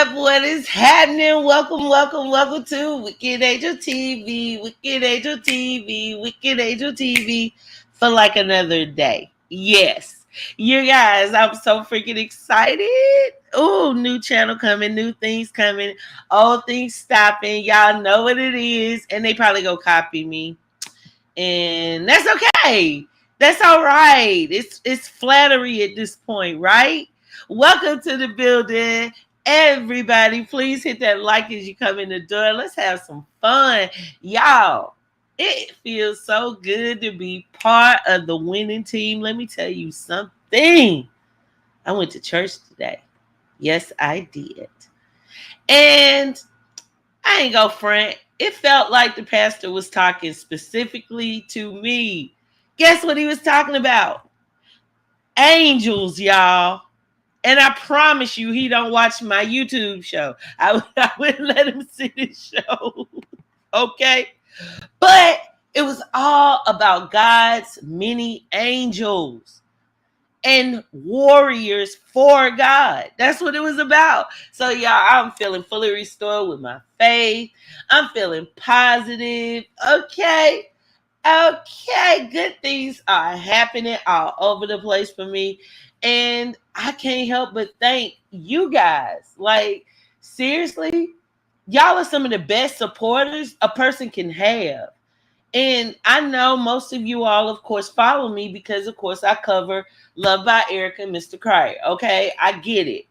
up? What is happening? Welcome to Wicked Angel TV, Wicked Angel TV, Wicked Angel TV for like another day. Yes, you guys, I'm so freaking excited. Oh, new channel coming, new things coming, old things stopping. Y'all know what it is, and they probably go copy me, and that's okay. That's all right. It's flattery at this point, right? Welcome to the building. Everybody, please hit that like as you come in the door. Let's have some fun. Y'all, it feels so good to be part of the winning team. Let me tell you something. I went to church today. Yes, I did. And I ain't go front. It felt like the pastor was talking specifically to me. Guess what he was talking about? Angels, y'all. And I promise you, he don't watch my YouTube show. I wouldn't let him see this show. Okay? But it was all about God's many angels and warriors for God. That's what it was about. So, y'all, I'm feeling fully restored with my faith. I'm feeling positive. Okay. Good things are happening all over the place for me. And I can't help but thank you guys. Like, seriously, y'all are some of the best supporters a person can have. And I know most of you all, of course, follow me because, of course, I cover Love by Erica and Mr. Cryer. Okay, I get it.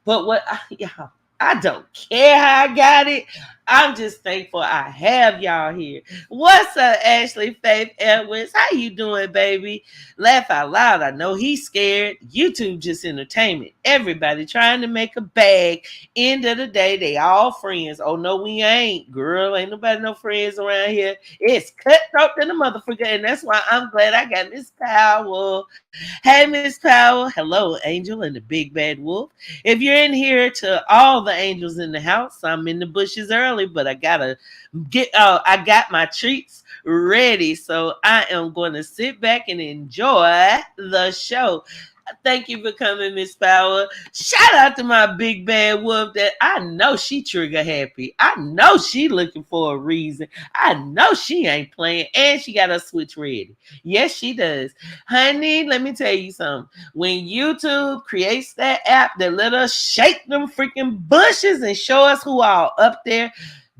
But y'all, I don't care how I got it. I'm just thankful I have y'all here. What's up, Ashley Faith Edwards? How you doing, baby? Laugh out loud. I know he's scared. YouTube just entertainment. Everybody trying to make a bag. End of the day, they all friends. Oh, no, we ain't. Girl, ain't nobody no friends around here. It's cutthroat than a motherfucker, and that's why I'm glad I got Miss Powell. Hey, Miss Powell. Hello, Angel and the Big Bad Wolf. If you're in here to all the angels in the house, I'm in the bushes early, but I got my treats ready. So I am going to sit back and enjoy the show. Thank you for coming, Miss Power. Shout out to my big bad wolf that I know she trigger happy. I know she looking for a reason. I know she ain't playing, and she got her switch ready. Yes, she does. Honey, let me tell you something. When YouTube creates that app that let us shake them freaking bushes and show us who all up there,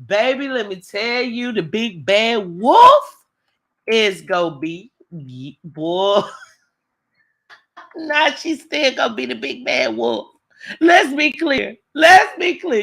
baby, let me tell you, the big bad wolf is gonna be, boy. Nah, she's still gonna be the big bad wolf. Let's be clear.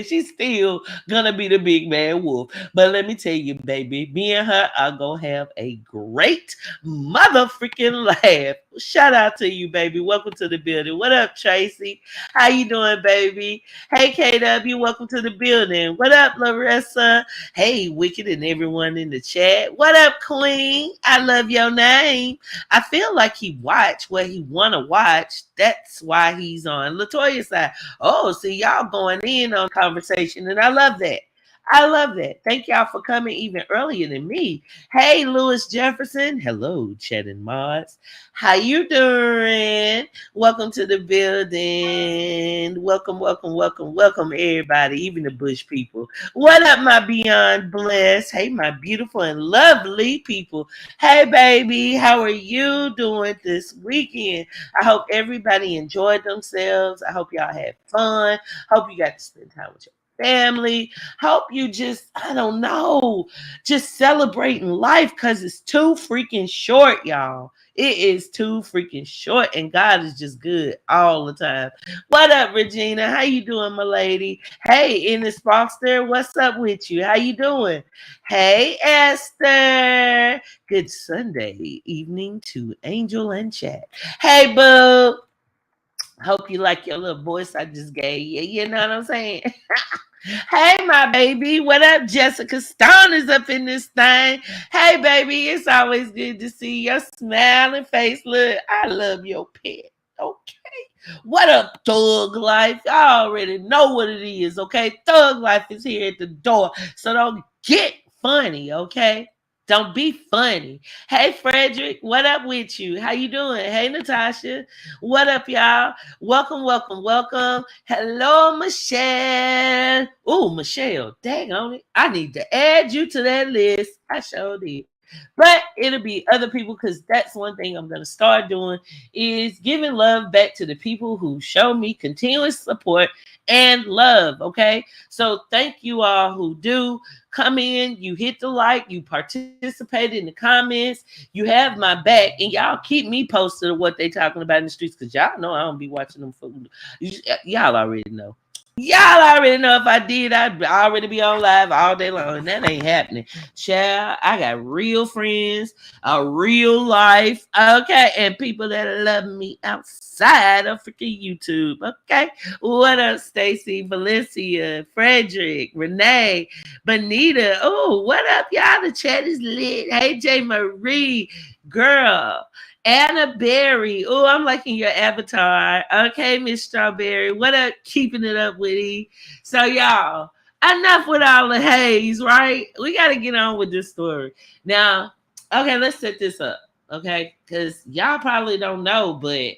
She's still gonna be the big bad wolf. But let me tell you, baby, me and her are gonna have a great mother freaking laugh. Shout out to you, baby. Welcome to the building. What up, Tracy? How you doing, baby? Hey, KW, welcome to the building. What up, Larissa? Hey, Wicked and everyone in the chat. What up, Queen? I love your name. I feel like he watched what he want to watch. That's why he's on Latoya's side. Oh, see, y'all going in on conversation, and I love that. Thank y'all for coming even earlier than me. Hey, Lewis Jefferson. Hello, Chet and Mods. How you doing? Welcome to the building. Welcome, everybody, even the bush people. What up, my beyond blessed? Hey, my beautiful and lovely people. Hey, baby, how are you doing this weekend? I hope everybody enjoyed themselves. I hope y'all had fun. Hope you got to spend time with your family. Hope you just, I don't know, just celebrating life because it's too freaking short, y'all. It is too freaking short, and God is just good all the time. What up, Regina? How you doing, my lady? Hey, Ennis Foster, what's up with you? How you doing? Hey, Esther. Good Sunday evening to Angel and Chat. Hey, boo. Hope you like your little voice I just gave you. You know what I'm saying? Hey, my baby. What up? Jessica Stone is up in this thing. Hey, baby. It's always good to see your smiling face. Look, I love your pet. Okay. What up, Thug Life? I already know what it is, okay? Thug Life is here at the door. So don't get funny, okay? Don't be funny. Hey, Frederick, what up with you? How you doing? Hey, Natasha, what up, y'all? Welcome, welcome, welcome. Hello, Michelle. Oh, Michelle, dang on it. I need to add you to that list. I sure did. But it'll be other people because that's one thing I'm going to start doing is giving love back to the people who show me continuous support and love. Okay. So thank you all who do come in, you hit the like, you participate in the comments, you have my back, and y'all keep me posted of what they talking about in the streets because y'all know I don't be watching them for y'all already know. Y'all already know if I did, I'd already be on live all day long. And that ain't happening. Child, I got real friends, a real life, okay, and people that love me outside of freaking YouTube, okay? What up, Stacy, Valencia, Frederick, Renee, Bonita? Oh, what up, y'all? The chat is lit. Hey, J. Marie, girl. Anna Berry. Oh, I'm liking your avatar. Okay, Miss Strawberry. What up? Keeping it up with you. So, y'all, enough with all the haze, right? We got to get on with this story. Now, okay, let's set this up. Okay, because y'all probably don't know, but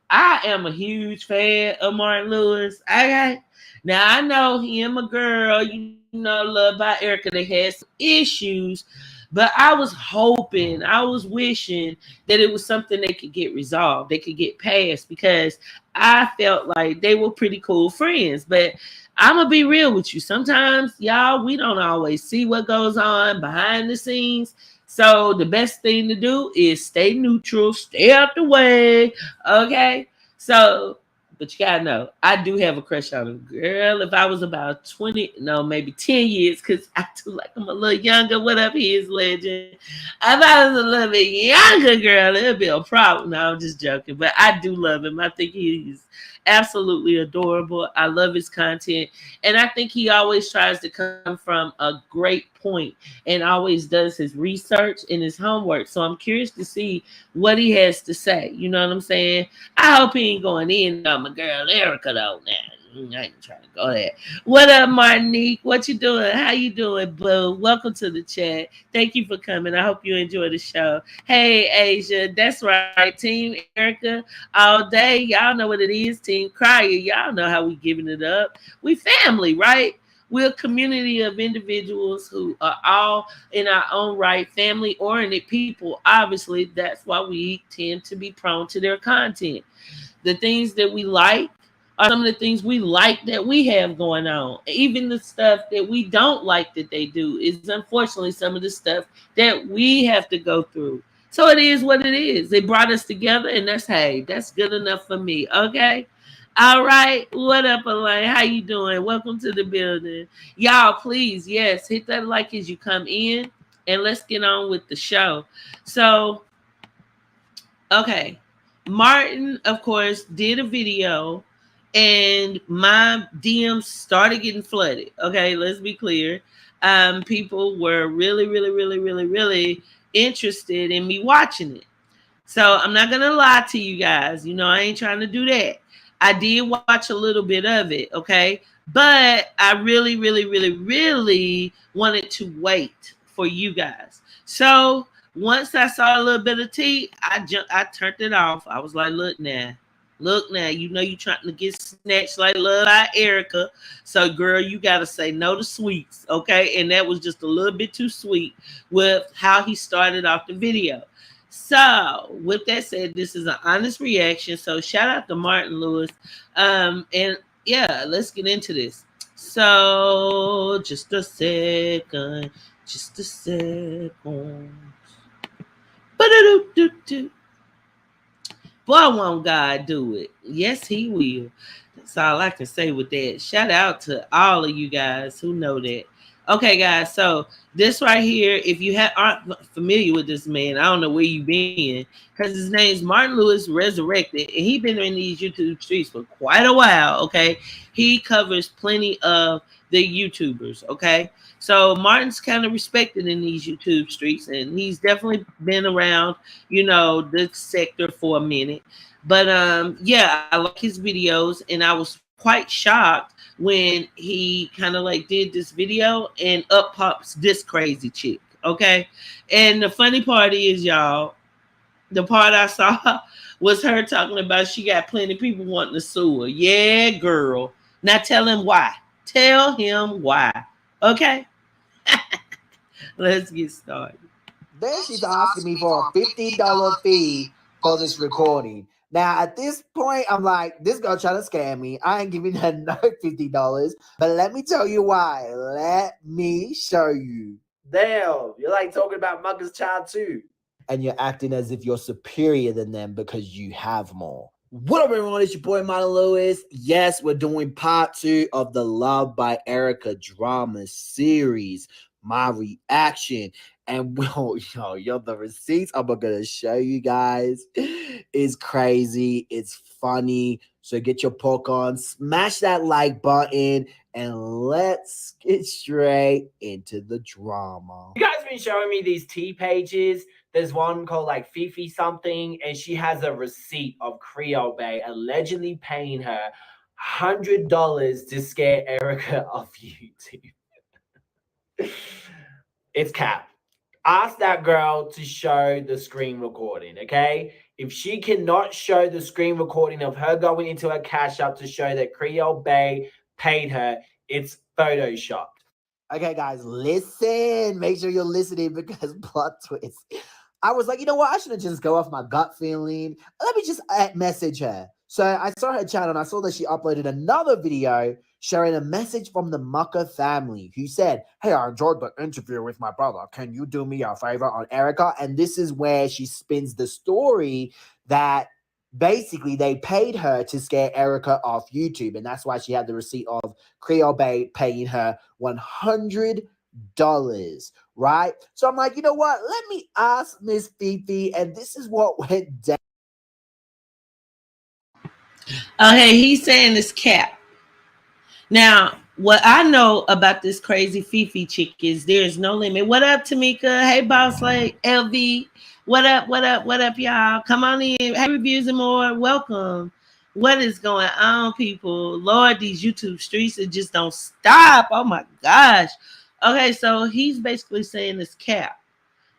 I am a huge fan of Martin Louis. Okay. Now I know him a girl, Love by Erica. They had some issues, but I was hoping, I was wishing that it was something they could get resolved, they could get past because I felt like they were pretty cool friends. But I'm gonna be real with you. Sometimes, y'all, we don't always see what goes on behind the scenes. So the best thing to do is stay neutral, stay out the way. Okay. So, but you gotta know, I do have a crush on him. Girl, if I was about 20, no, maybe 10 years, because I do like him a little younger. What up, he is legend. If I was a little bit younger, girl, it'd be a problem. No, I'm just joking. But I do love him. I think he's absolutely adorable. I love his content. And I think he always tries to come from a great point and always does his research and his homework. So I'm curious to see what he has to say. You know what I'm saying? I hope he ain't going in on my girl Erica though now. I ain't trying to go there. What up, Martinique? What you doing? How you doing, boo? Welcome to the chat. Thank you for coming. I hope you enjoy the show. Hey, Asia. That's right. Team Erica all day. Y'all know what it is. Team Crier. Y'all know how we giving it up. We family, right? We're a community of individuals who are all in our own right, family oriented people. Obviously, that's why we tend to be prone to their content. The things that we like are some of the things we like that we have going on. Even the stuff that we don't like that they do is unfortunately some of the stuff that we have to go through. So it is what it is. They brought us together, and that's good enough for me. Okay. All right. What up, Elaine? How you doing? Welcome to the building. Y'all, please, yes, hit that like as you come in, and let's get on with the show. So, okay. Martin, of course, did a video and my DMs started getting flooded. Okay, let's be clear. People were really, really, really, really, really interested in me watching it. So I'm not gonna lie to you guys. I ain't trying to do that. I did watch a little bit of it, okay? But I really, really, really, really wanted to wait for you guys. So once I saw a little bit of tea, I turned it off. I was like, look now, you trying to get snatched like Love by Erica. So girl, you gotta say no to sweets, okay? And that was just a little bit too sweet with how he started off the video. So with that said, this is an honest reaction. So shout out to Martin Louis. And yeah, let's get into this. So just a second. Ba-da-doo-doo-doo. Boy, won't God do it? Yes, he will. That's all I can say with that. Shout out to all of you guys who know that. Okay, guys, so this right here, if you aren't familiar with this man, I don't know where you been, because his name's Martin Louis Resurrected, and he been in these YouTube streets for quite a while, okay? He covers plenty of the YouTubers, okay? So Martin's kind of respected in these YouTube streets, and he's definitely been around, this sector for a minute. But yeah, I like his videos, and I was quite shocked when he kind of like did this video and up pops this crazy chick. Okay. And the funny part is, y'all, the part I saw was her talking about she got plenty of people wanting to sue her. Yeah, girl. Now tell him why. Tell him why. Okay. Let's get started. Then she's asking me for a $50 fee for this recording. Now, at this point, I'm like, this girl trying to scam me. I ain't giving her no $50. But let me tell you why. Let me show you. Damn, you're like talking about Mugger's child too. And you're acting as if you're superior than them because you have more. What up, everyone? It's your boy, Martin Louis. Yes, we're doing part 2 of the Love by Erica drama series, my reaction. And yo, the receipts I'm gonna show you guys is crazy. It's funny. So get your popcorn, smash that like button, and let's get straight into the drama. You guys been showing me these tea pages. There's one called like Fifi something, and she has a receipt of Creole Bay allegedly paying her $100 to scare Erica off YouTube. It's cap. Ask that girl to show the screen recording, okay? If she cannot show the screen recording of her going into a cash app to show that Creole Bay paid her, it's photoshopped. Okay, guys, listen. Make sure you're listening because plot twist. I was like, you know what? I shouldn't just go off my gut feeling. Let me just message her. So I saw her channel and I saw that she uploaded another video sharing a message from the Mucker family who said, hey, I enjoyed the interview with my brother. Can you do me a favor on Erica? And this is where she spins the story that basically they paid her to scare Erica off YouTube. And that's why she had the receipt of Creole Bay paying her $100. Right? So I'm like, you know what? Let me ask Miss Fifi, and this is what went down. Okay, he's saying it's cap. Now, what I know about this crazy Fifi chick is there's no limit. What up, Tamika? Hey, Boss Lake, LV. What up, what up, what up, y'all? Come on in. Hey, reviews and more. Welcome. What is going on, people? Lord, these YouTube streets, it just don't stop. Oh my gosh. Okay, so he's basically saying it's cap.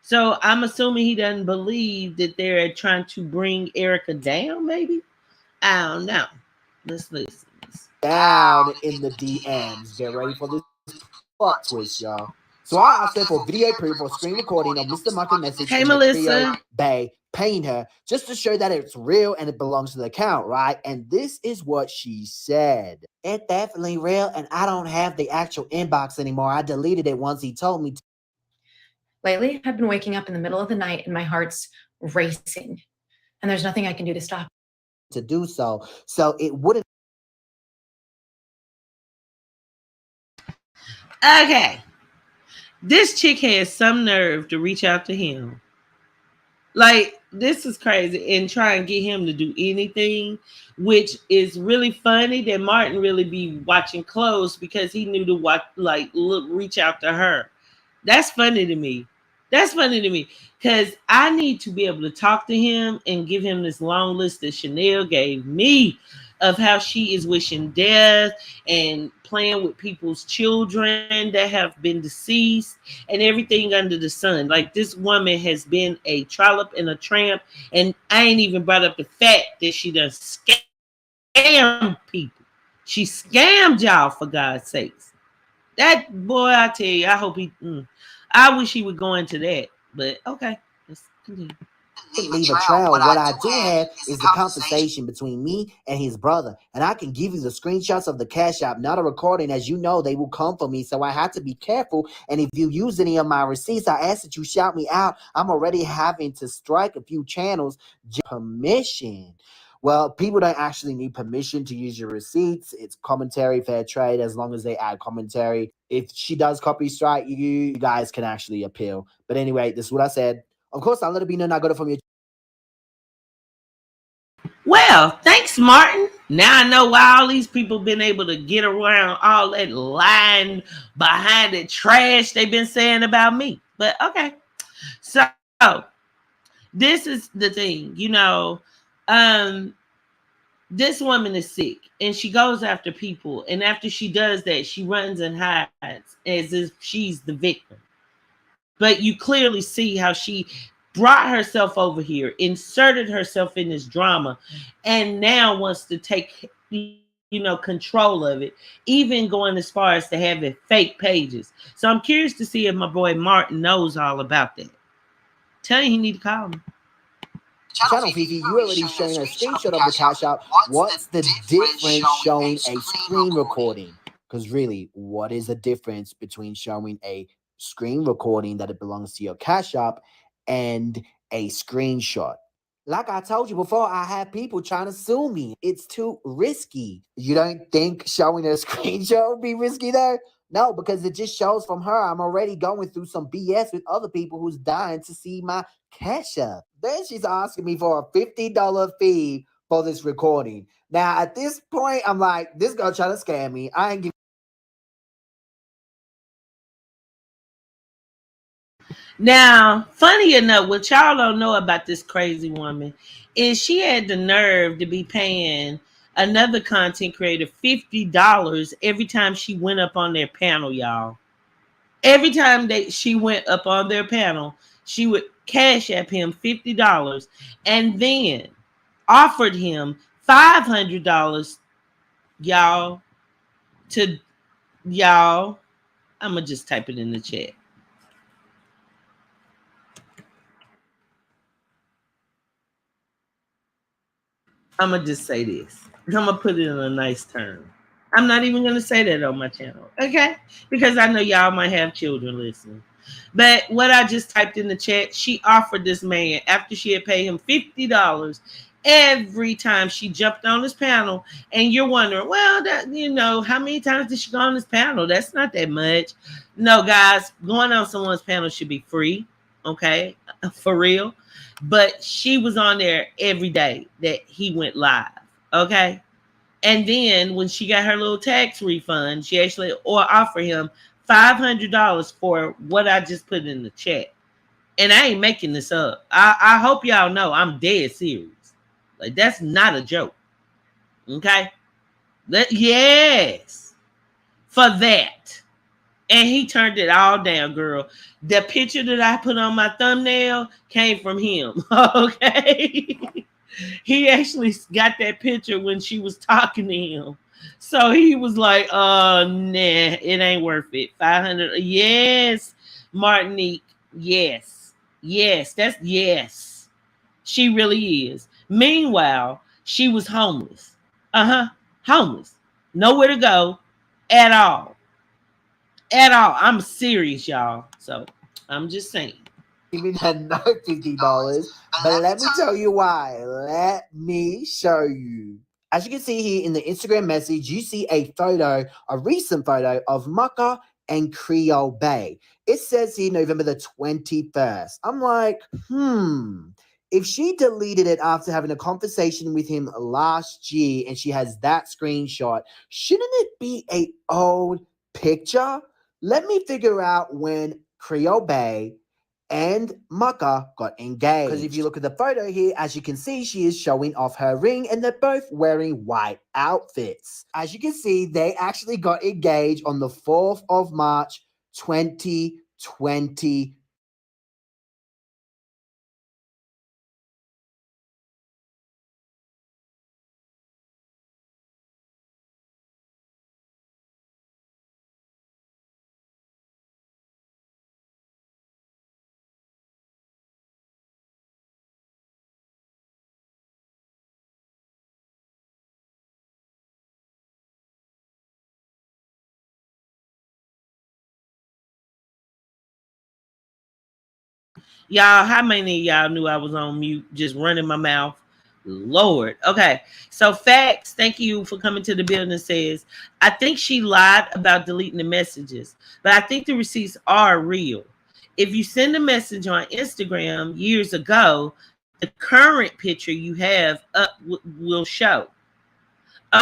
So I'm assuming he doesn't believe that they're trying to bring Erica down, maybe? I don't know. Let's listen. Down in the DMs. Get ready for this plot twist, y'all. So I asked her for video proof or screen recording of Mr. Mucker's message Hey, from Melissa. Creole Bay paying her just to show that it's real and it belongs to the account, right? And this is what she said. It's definitely real, and I don't have the actual inbox anymore. I deleted it once he told me to. Lately, I've been waking up in the middle of the night and my heart's racing, and there's nothing I can do to stop to do so. So it wouldn't. Okay. This chick has some nerve to reach out to him. Like, this is crazy. And try and get him to do anything, which is really funny that Martin really be watching close because he knew to watch, like, look, reach out to her. That's funny to me. That's funny to me because I need to be able to talk to him and give him this long list that Chanel gave me of how she is wishing death and playing with people's children that have been deceased and everything under the sun. Like, this woman has been a trollop and a tramp, and I ain't even brought up the fact that she done scammed people. She scammed y'all, for God's sakes. That boy, I tell you, I hope he. I wish he would go into that, but okay, let's continue. Leave a trail. What I do have is the conversation between me and his brother, and I can give you the screenshots of the cash app, not a recording. As you know, they will come for me, so I have to be careful. And if you use any of my receipts, I ask that you shout me out. I'm already having to strike a few channels. Permission. Well, people don't actually need permission to use your receipts. It's commentary, fair trade, as long as they add commentary. If she does copy strike you, you guys can actually appeal. But anyway, this is what I said. Of course, I'll let it be known I got it from your. Well, thanks, Martin. Now I know why all these people been able to get around all that lying behind the trash they've been saying about me. But okay. So this is the thing, this woman is sick and she goes after people. And after she does that, she runs and hides as if she's the victim. But you clearly see how she brought herself over here, inserted herself in this drama, and now wants to take, control of it, even going as far as to having fake pages. So I'm curious to see if my boy Martin knows all about that. Tell him he need to call me. Channel Fifi, you already showing a screenshot of the cash out. What's the difference showing a screen recording? Because really, what is the difference between showing a screen recording that it belongs to your cash app and a screenshot? Like I told you before, I have people trying to sue me. It's too risky. You don't think showing a screenshot would be risky though? No, because it just shows from her. I'm already going through some BS with other people who's dying to see my cash app. Then she's asking me for a $50 fee for this recording. Now, at this point, I'm like, this girl trying to scam me. I ain't giving. Now, funny enough, what y'all don't know about this crazy woman is she had the nerve to be paying another content creator $50 every time she went up on their panel, y'all. Every time she went up on their panel, she would cash app him $50 and then offered him $500, y'all, to y'all. I'm going to just type it in the chat. I'm going to just say this. I'm going to put it in a nice term. I'm not even going to say that on my channel, okay? Because I know y'all might have children listening. But what I just typed in the chat, she offered this man, after she had paid him $50 every time she jumped on this panel. And you're wondering, well, how many times did she go on this panel? That's not that much. No, guys, going on someone's panel should be free, okay? For real. But she was on there every day that he went live, okay? And then when she got her little tax refund, she actually offered him $500 for what I just put in the chat. And I ain't making this up. I hope y'all know I'm dead serious. Like, that's not a joke. Okay? Yes. For that. And he turned it all down, girl. The picture that I put on my thumbnail came from him. Okay? He actually got that picture when she was talking to him. So he was like, nah, it ain't worth it. 500. Yes, Martinique. Yes. Yes. Yes. She really is. Meanwhile, she was homeless. Homeless. Nowhere to go at all. At all. I'm serious, y'all. So I'm just saying. Giving her no $50, but let me tell you why. Let me show you. As you can see here in the Instagram message, you see a recent photo of Mucka and Creole Bay. It says here November the 21st. I'm like, if she deleted it after having a conversation with him last year and she has that screenshot, shouldn't it be an old picture? Let me figure out when Creole Bay and Mucka got engaged. Because if you look at the photo here, as you can see, she is showing off her ring and they're both wearing white outfits. As you can see, they actually got engaged on the 4th of March, 2020. Y'all, how many of y'all knew I was on mute, just running my mouth? Lord. Okay. So Facts, thank you for coming to the building, says, I think she lied about deleting the messages, but I think the receipts are real. If you send a message on Instagram years ago, the current picture you have up will show.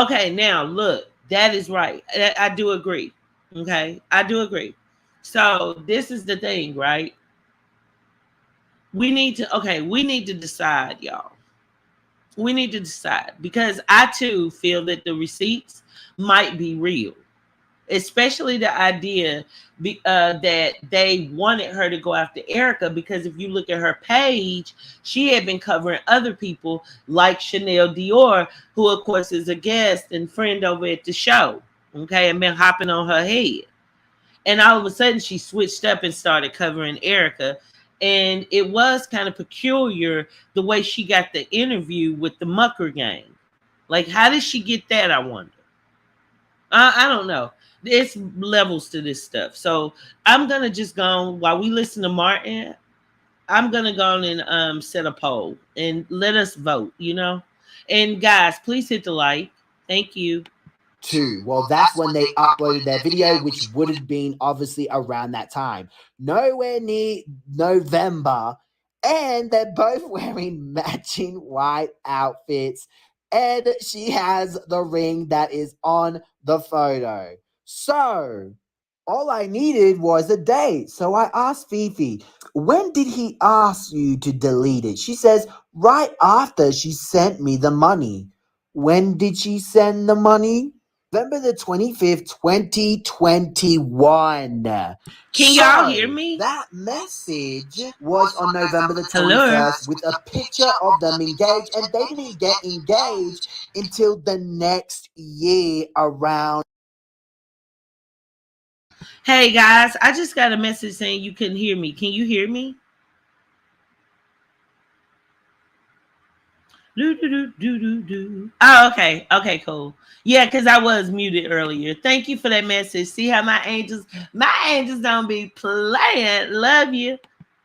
Okay, now look, that is right. I do agree. Okay, I do agree. So this is the thing, right? We need to decide, y'all. We need to decide because I too feel that the receipts might be real. especially the idea that they wanted her to go after Erica, because if you look at her page, she had been covering other people like Chanel Dior, who of course is a guest and friend over at the show, okay, and been hopping on her head. And all of a sudden she switched up and started covering Erica. And it was kind of peculiar the way she got the interview with the Mucker gang. Like, how did she get that? I wonder. I don't know. It's levels to this stuff. So I'm gonna just go while we listen to Martin. I'm gonna go on and set a poll and let us vote. And guys, please hit the like. Thank you. Too. Well, that's when they uploaded their video, which would have been obviously around that time. Nowhere near November. And they're both wearing matching white outfits. And she has the ring that is on the photo. So, all I needed was a date. So I asked Fifi, when did he ask you to delete it? She says, right after she sent me the money. When did she send the money? November the 25th, 2021. Can y'all hear me? That message was on November the 21st with a picture of them engaged, and they didn't get engaged until the next year around. Hey guys, I just got a message saying you couldn't hear me. Can you hear me? Oh, okay. Okay, cool. Yeah, because I was muted earlier. Thank you for that message. See how my angels don't be playing. Love you.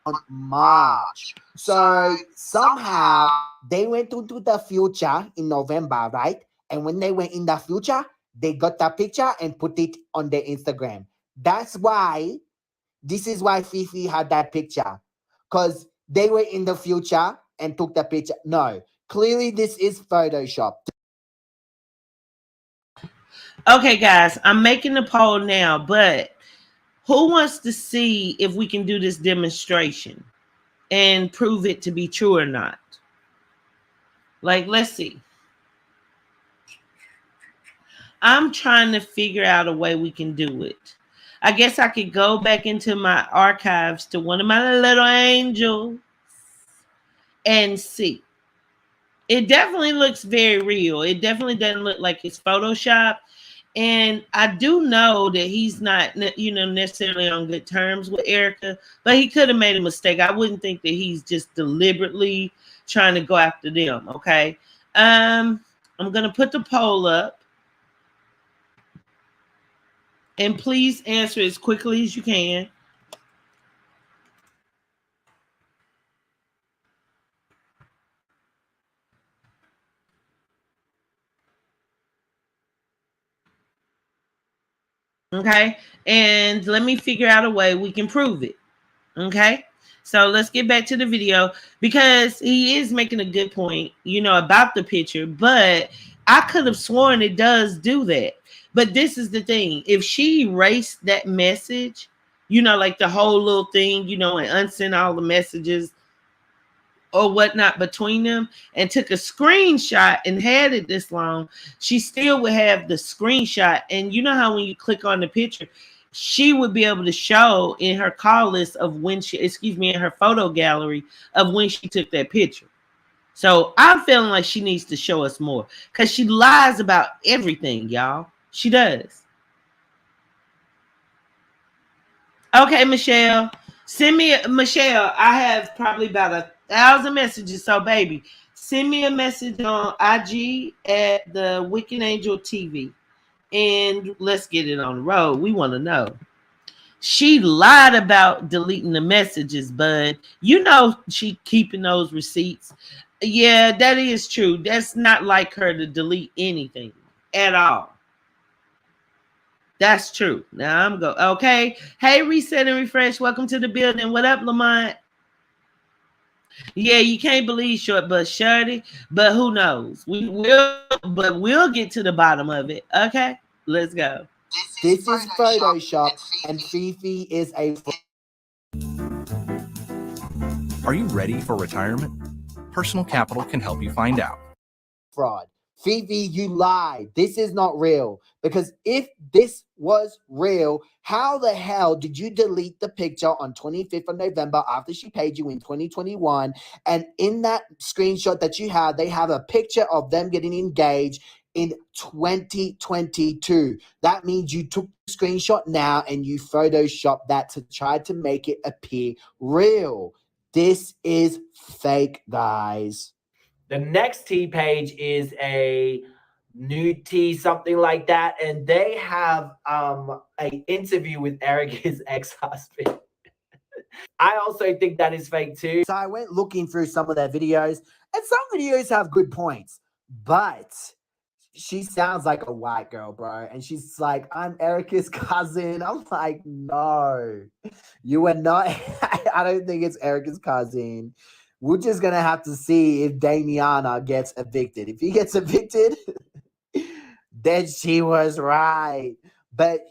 On March. So somehow they went into the future in November, right? And when they went in the future, they got that picture and put it on their Instagram. This is why Fifi had that picture. Because they were in the future and took the picture. No, clearly this is Photoshop. Okay, guys, I'm making the poll now, but who wants to see if we can do this demonstration and prove it to be true or not? Like, let's see. I'm trying to figure out a way we can do it. I guess I could go back into my archives to one of my little angels and see. It definitely looks very real. It definitely doesn't look like it's Photoshop. And I do know that he's not, necessarily on good terms with Erica, but he could have made a mistake. I wouldn't think that he's just deliberately trying to go after them. Okay. I'm going to put the poll up. And please answer as quickly as you can. Okay. And let me figure out a way we can prove it. Okay. So let's get back to the video, because he is making a good point, about the picture, but I could have sworn it does do that. But this is the thing. If she erased that message, like the whole little thing, and unsent all the messages or whatnot between them and took a screenshot and had it this long, she still would have the screenshot. And you know how when you click on the picture, she would be able to show in her call list of in her photo gallery of when she took that picture. So I'm feeling like she needs to show us more, because she lies about everything, y'all. She does. Okay, Michelle. Michelle, I have probably about 1,000 messages. So, baby, send me a message on IG at the Wicked Angel TV. And let's get it on the road. We want to know. She lied about deleting the messages, bud. She keeping those receipts. Yeah, that is true. That's not like her to delete anything at all. That's true. Now I'm go. Okay. Hey, reset and refresh. Welcome to the building. What up, Lamont? Yeah, you can't believe short but shorty, but who knows? We'll get to the bottom of it. Okay, let's go. This is Photoshop, and Fifi is a. Are you ready for retirement? Personal Capital can help you find out. Fraud. Phoebe, you lied. This is not real. Because if this was real, how the hell did you delete the picture on 25th of November after she paid you in 2021? And in that screenshot that you have, they have a picture of them getting engaged in 2022. That means you took the screenshot now and you photoshopped that to try to make it appear real. This is fake, guys. The next tea page is a new tea, something like that, and they have an interview with Erica's ex-husband. I also think that is fake too. So I went looking through some of their videos, and some videos have good points, but she sounds like a white girl, bro. And she's like, I'm Erica's cousin. I'm like, no, you are not. I don't think it's Erica's cousin. We're just going to have to see if Damiana gets evicted. If he gets evicted, then she was right. But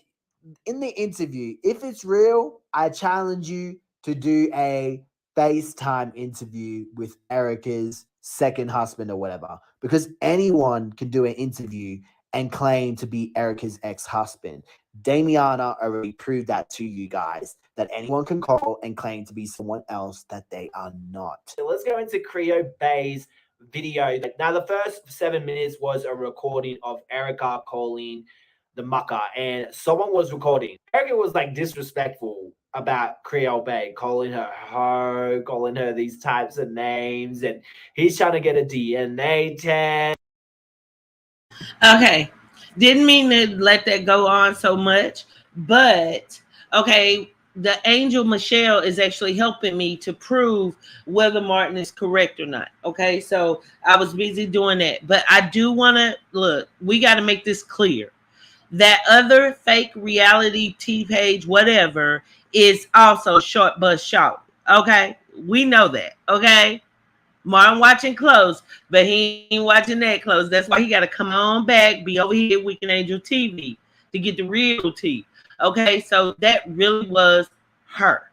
in the interview, if it's real, I challenge you to do a FaceTime interview with Erica's second husband or whatever, because anyone can do an interview and claim to be Erica's ex-husband. Damiana already proved that to you guys, that anyone can call and claim to be someone else that they are not. So let's go into Cleo Bay's video. Now, the first 7 minutes was a recording of Erica calling the mucker, and someone was recording. Erica was like disrespectful about Creole Bay, calling her hoe, calling her these types of names, and he's trying to get a DNA test. Okay, didn't mean to let that go on so much, but okay, the angel Michelle is actually helping me to prove whether Martin is correct or not. Okay, so I was busy doing that, but I do want to look. We got to make this clear. That other fake reality T page, whatever, is also short bus shout. Okay, we know that. Okay, Martin watching close, but he ain't watching that close. That's why he got to come on back, be over here at Weekend Angel TV to get the real tea. Okay, so that really was her.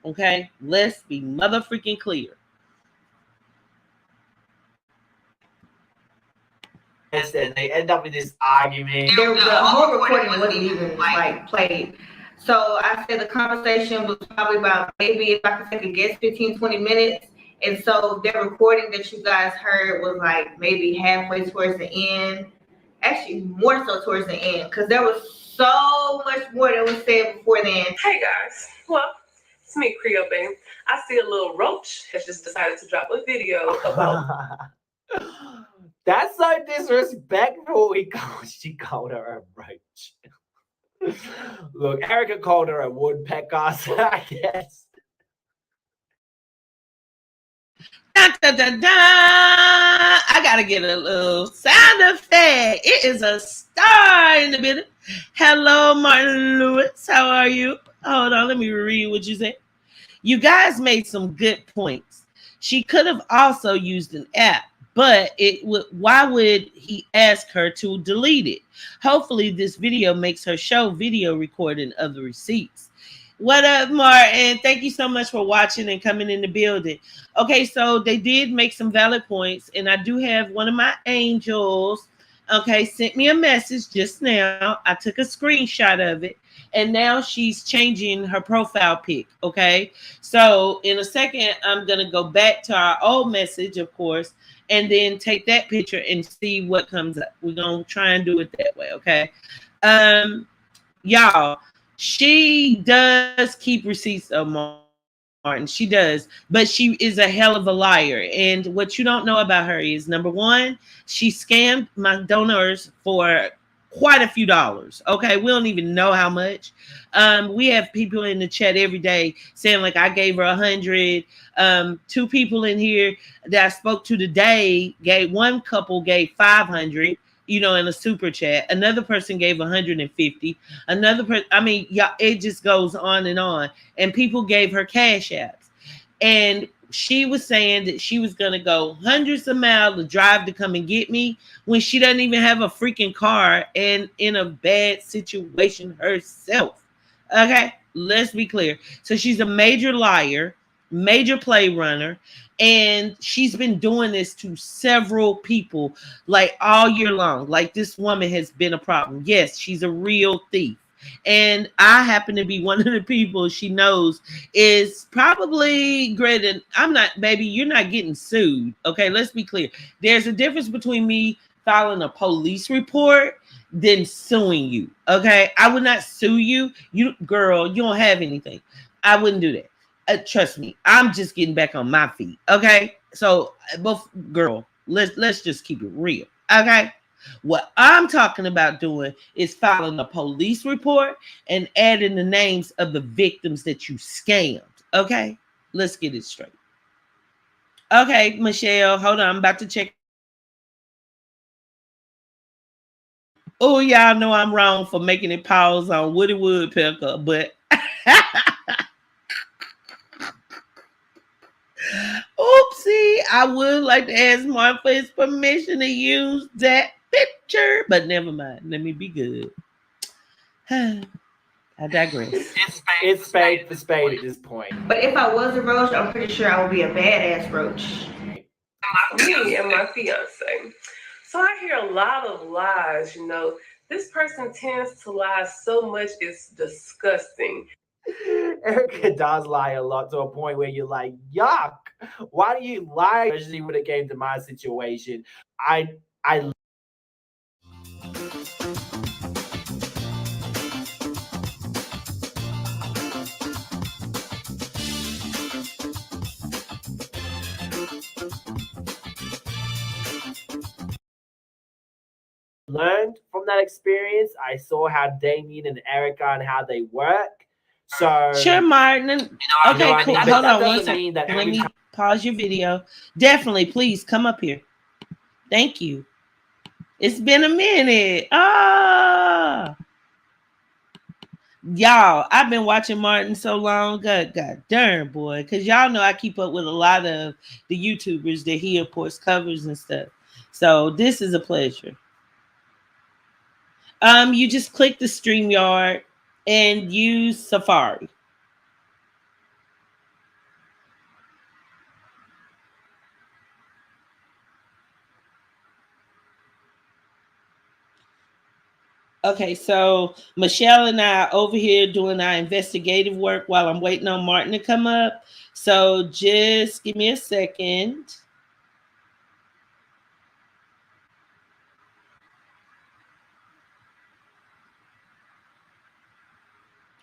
Okay, let's be mother freaking clear. And they end up in this argument. There was the whole recording wasn't even like played. So I said the conversation was probably about, maybe if I could take a guess, 15-20 minutes. And so the recording that you guys heard was like maybe halfway towards the end, actually more so towards the end, because there was so much more that was said before then. Hey guys, well, it's me, Creole Bay. I see a little roach has just decided to drop a video about. That's so disrespectful. She called her a roach. Look, Erica called her a woodpecker, so I guess. Da, da, da, da. I gotta get a little sound effect. It is a star in the building. Hello, Martin Louis. How are you? Hold on, let me read what you said. You guys made some good points. She could have also used an app, but why would he ask her to delete it? Hopefully this video makes her show video recording of the receipts. What up, Martin? Thank you so much for watching and coming in the building. Okay, so they did make some valid points, and I do have one of my angels, okay, sent me a message just now. I took a screenshot of it, and now she's changing her profile pic, okay? So in a second, I'm going to go back to our old message, of course, and then take that picture and see what comes up. We're going to try and do it that way, okay? Y'all, she does keep receipts of Martin. She does, but she is a hell of a liar. And what you don't know about her is, number one, she scammed my donors for quite a few dollars. Okay, we don't even know how much. We have people in the chat every day saying like I gave her 100. Two people in here that I spoke to today one couple gave 500. You know, in a super chat. Another person gave 150. Another person, I mean, yeah, it just goes on. And people gave her cash apps. And she was saying that she was going to go hundreds of miles to drive to come and get me when she doesn't even have a freaking car and in a bad situation herself. Okay, let's be clear. So she's a major liar. major play runner, and she's been doing this to several people like all year long. Like, this woman has been a problem. Yes, she's a real thief. And I happen to be one of the people she knows is probably greater. I'm not, baby, you're not getting sued. Okay, let's be clear. There's a difference between me filing a police report than suing you. Okay, I would not sue you. You, girl, you don't have anything. I wouldn't do that. Trust me, I'm just getting back on my feet. Okay, so, both, girl, let's just keep it real. Okay, what I'm talking about doing is filing a police report and adding the names of the victims that you scammed. Okay, let's get it straight. Okay, Michelle, hold on, I'm about to check. Oh, y'all know I'm wrong for making it pause on Woody Woodpecker, but oopsie, I would like to ask Mark for his permission to use that picture, but never mind. Let me be good. I digress. It's spade for spade at this point. But if I was a roach, I'm pretty sure I would be a badass roach. Me and my fiance. So I hear a lot of lies, you know. This person tends to lie so much, it's disgusting. Erica does lie a lot to a point where you're like, yuck, why do you lie? Especially when it came to my situation. I learned from that experience. I saw how Damien and Erica and how they work. So Sure, Martin. Okay, cool. But Hold that on one doesn't mean second. that Let every me time- pause your video. Definitely, please come up here. Thank you. It's been a minute. Y'all, I've been watching Martin so long. God darn, boy. Because y'all know I keep up with a lot of the YouTubers that he, of course, covers and stuff. So this is a pleasure. You just click the StreamYard and use Safari. Okay, so Michelle and I are over here doing our investigative work while I'm waiting on Martin to come up. So just give me a second.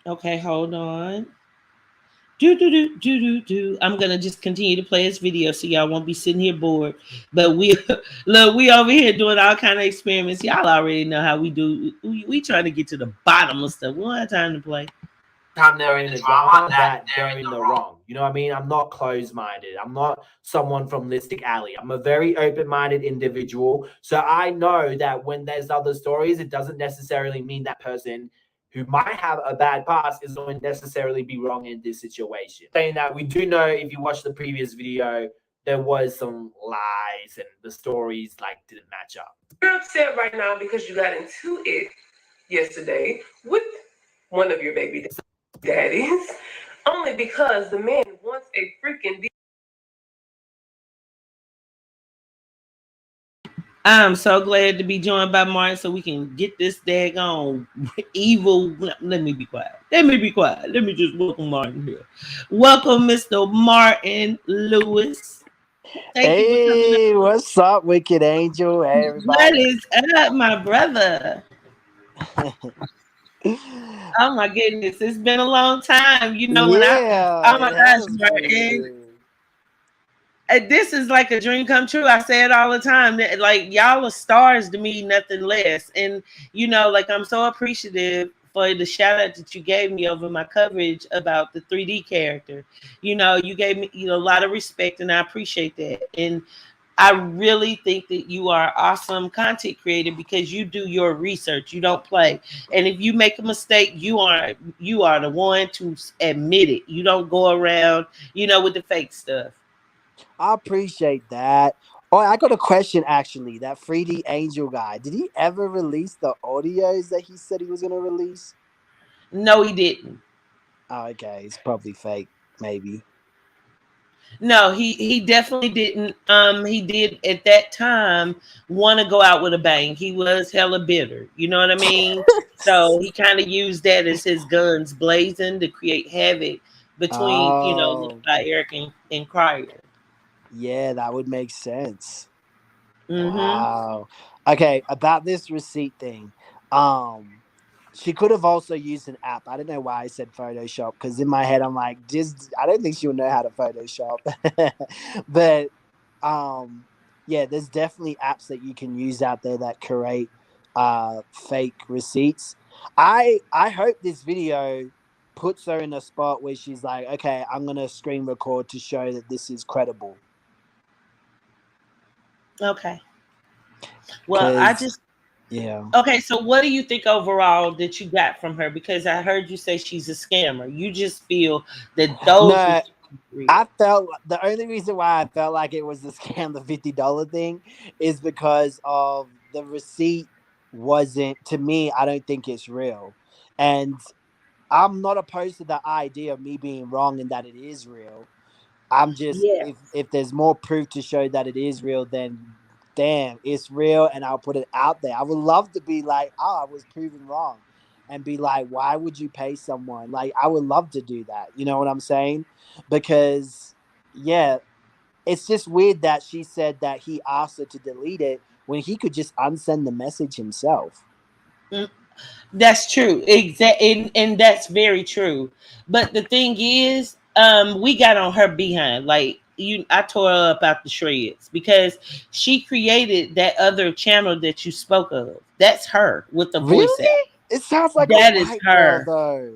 Okay, hold on. I'm gonna just continue to play this video so y'all won't be sitting here bored. But we look, we over here doing all kind of experiments. Y'all already know how we do. We trying to get to the bottom of stuff. We don't have time to play. Time they're in the drama, that they're in the wrong. You know what I mean? I'm not closed-minded. I'm not someone from Listic Alley. I'm a very open-minded individual. So I know that when there's other stories, it doesn't necessarily mean that person who might have a bad past is going to necessarily be wrong in this situation. Saying that, we do know, if you watch the previous video, there was some lies and the stories like didn't match up. You're upset right now because you got into it yesterday with one of your baby daddies, only because the man wants a freaking. I'm so glad to be joined by Martin so we can get this daggone evil. Let me be quiet. Let me be quiet. Let me just welcome Martin here. Welcome, Mr. Martin Louis. Thank you for coming Hey, what's up, Wicked Angel? Hey, up. What everybody. is up, my brother? Oh my goodness, it's been a long time. You know, when oh my gosh, Martin. This is like a dream come true. I say it all the time. That, like, y'all are stars to me, nothing less. And you know, like, I'm so appreciative for the shout out that you gave me over my coverage about the 3D character. You know, you gave me, you know, a lot of respect, and I appreciate that. And I really think that you are awesome content creator because you do your research. You don't play. And if you make a mistake, you are the one to admit it. You don't go around, you know, with the fake stuff. I appreciate that. Oh, I got a question actually. That 3D Angel guy, did he ever release the audios that he said he was going to release? No, he didn't. Oh, okay. It's probably fake, maybe. No, he definitely didn't. He did at that time want to go out with a bang. He was hella bitter. You know what I mean? So he kind of used that as his guns blazing to create havoc between, Oh, Look by Eric and Crier. yeah, that would make sense. Mm-hmm. Wow. Okay, about this receipt thing. Um, she could have also used an app. I don't know why I said Photoshop because in my head I'm like, just I don't think she would know how to Photoshop. But yeah, there's definitely apps that you can use out there that create fake receipts. I hope this video puts her in a spot where she's like, okay, I'm gonna screen record to show that this is credible. Okay. Well, I Because just yeah. okay. So, what do you think overall that you got from her? Because I heard you say she's a scammer. You just feel that those No, receipts are real. I felt the only reason why I felt like it was a scam, the $50 thing, is because of the receipt wasn't to me. I don't think it's real, and I'm not opposed to the idea of me being wrong and that it is real. I'm just Yeah. if there's more proof to show that it is real, then damn, it's real, and I'll put it out there. I would love to be like, oh, I was proven wrong, and be like, why would you pay someone? Like, I would love to do that. You know what I'm saying? Because yeah, it's just weird that she said that he asked her to delete it when he could just unsend the message himself. Mm, that's true. And that's very true. But the thing is, we got on her behind. Like I tore her up out the shreds because she created that other channel that you spoke of. That's her with the voice act. Really? It sounds like a That is white girl her. though.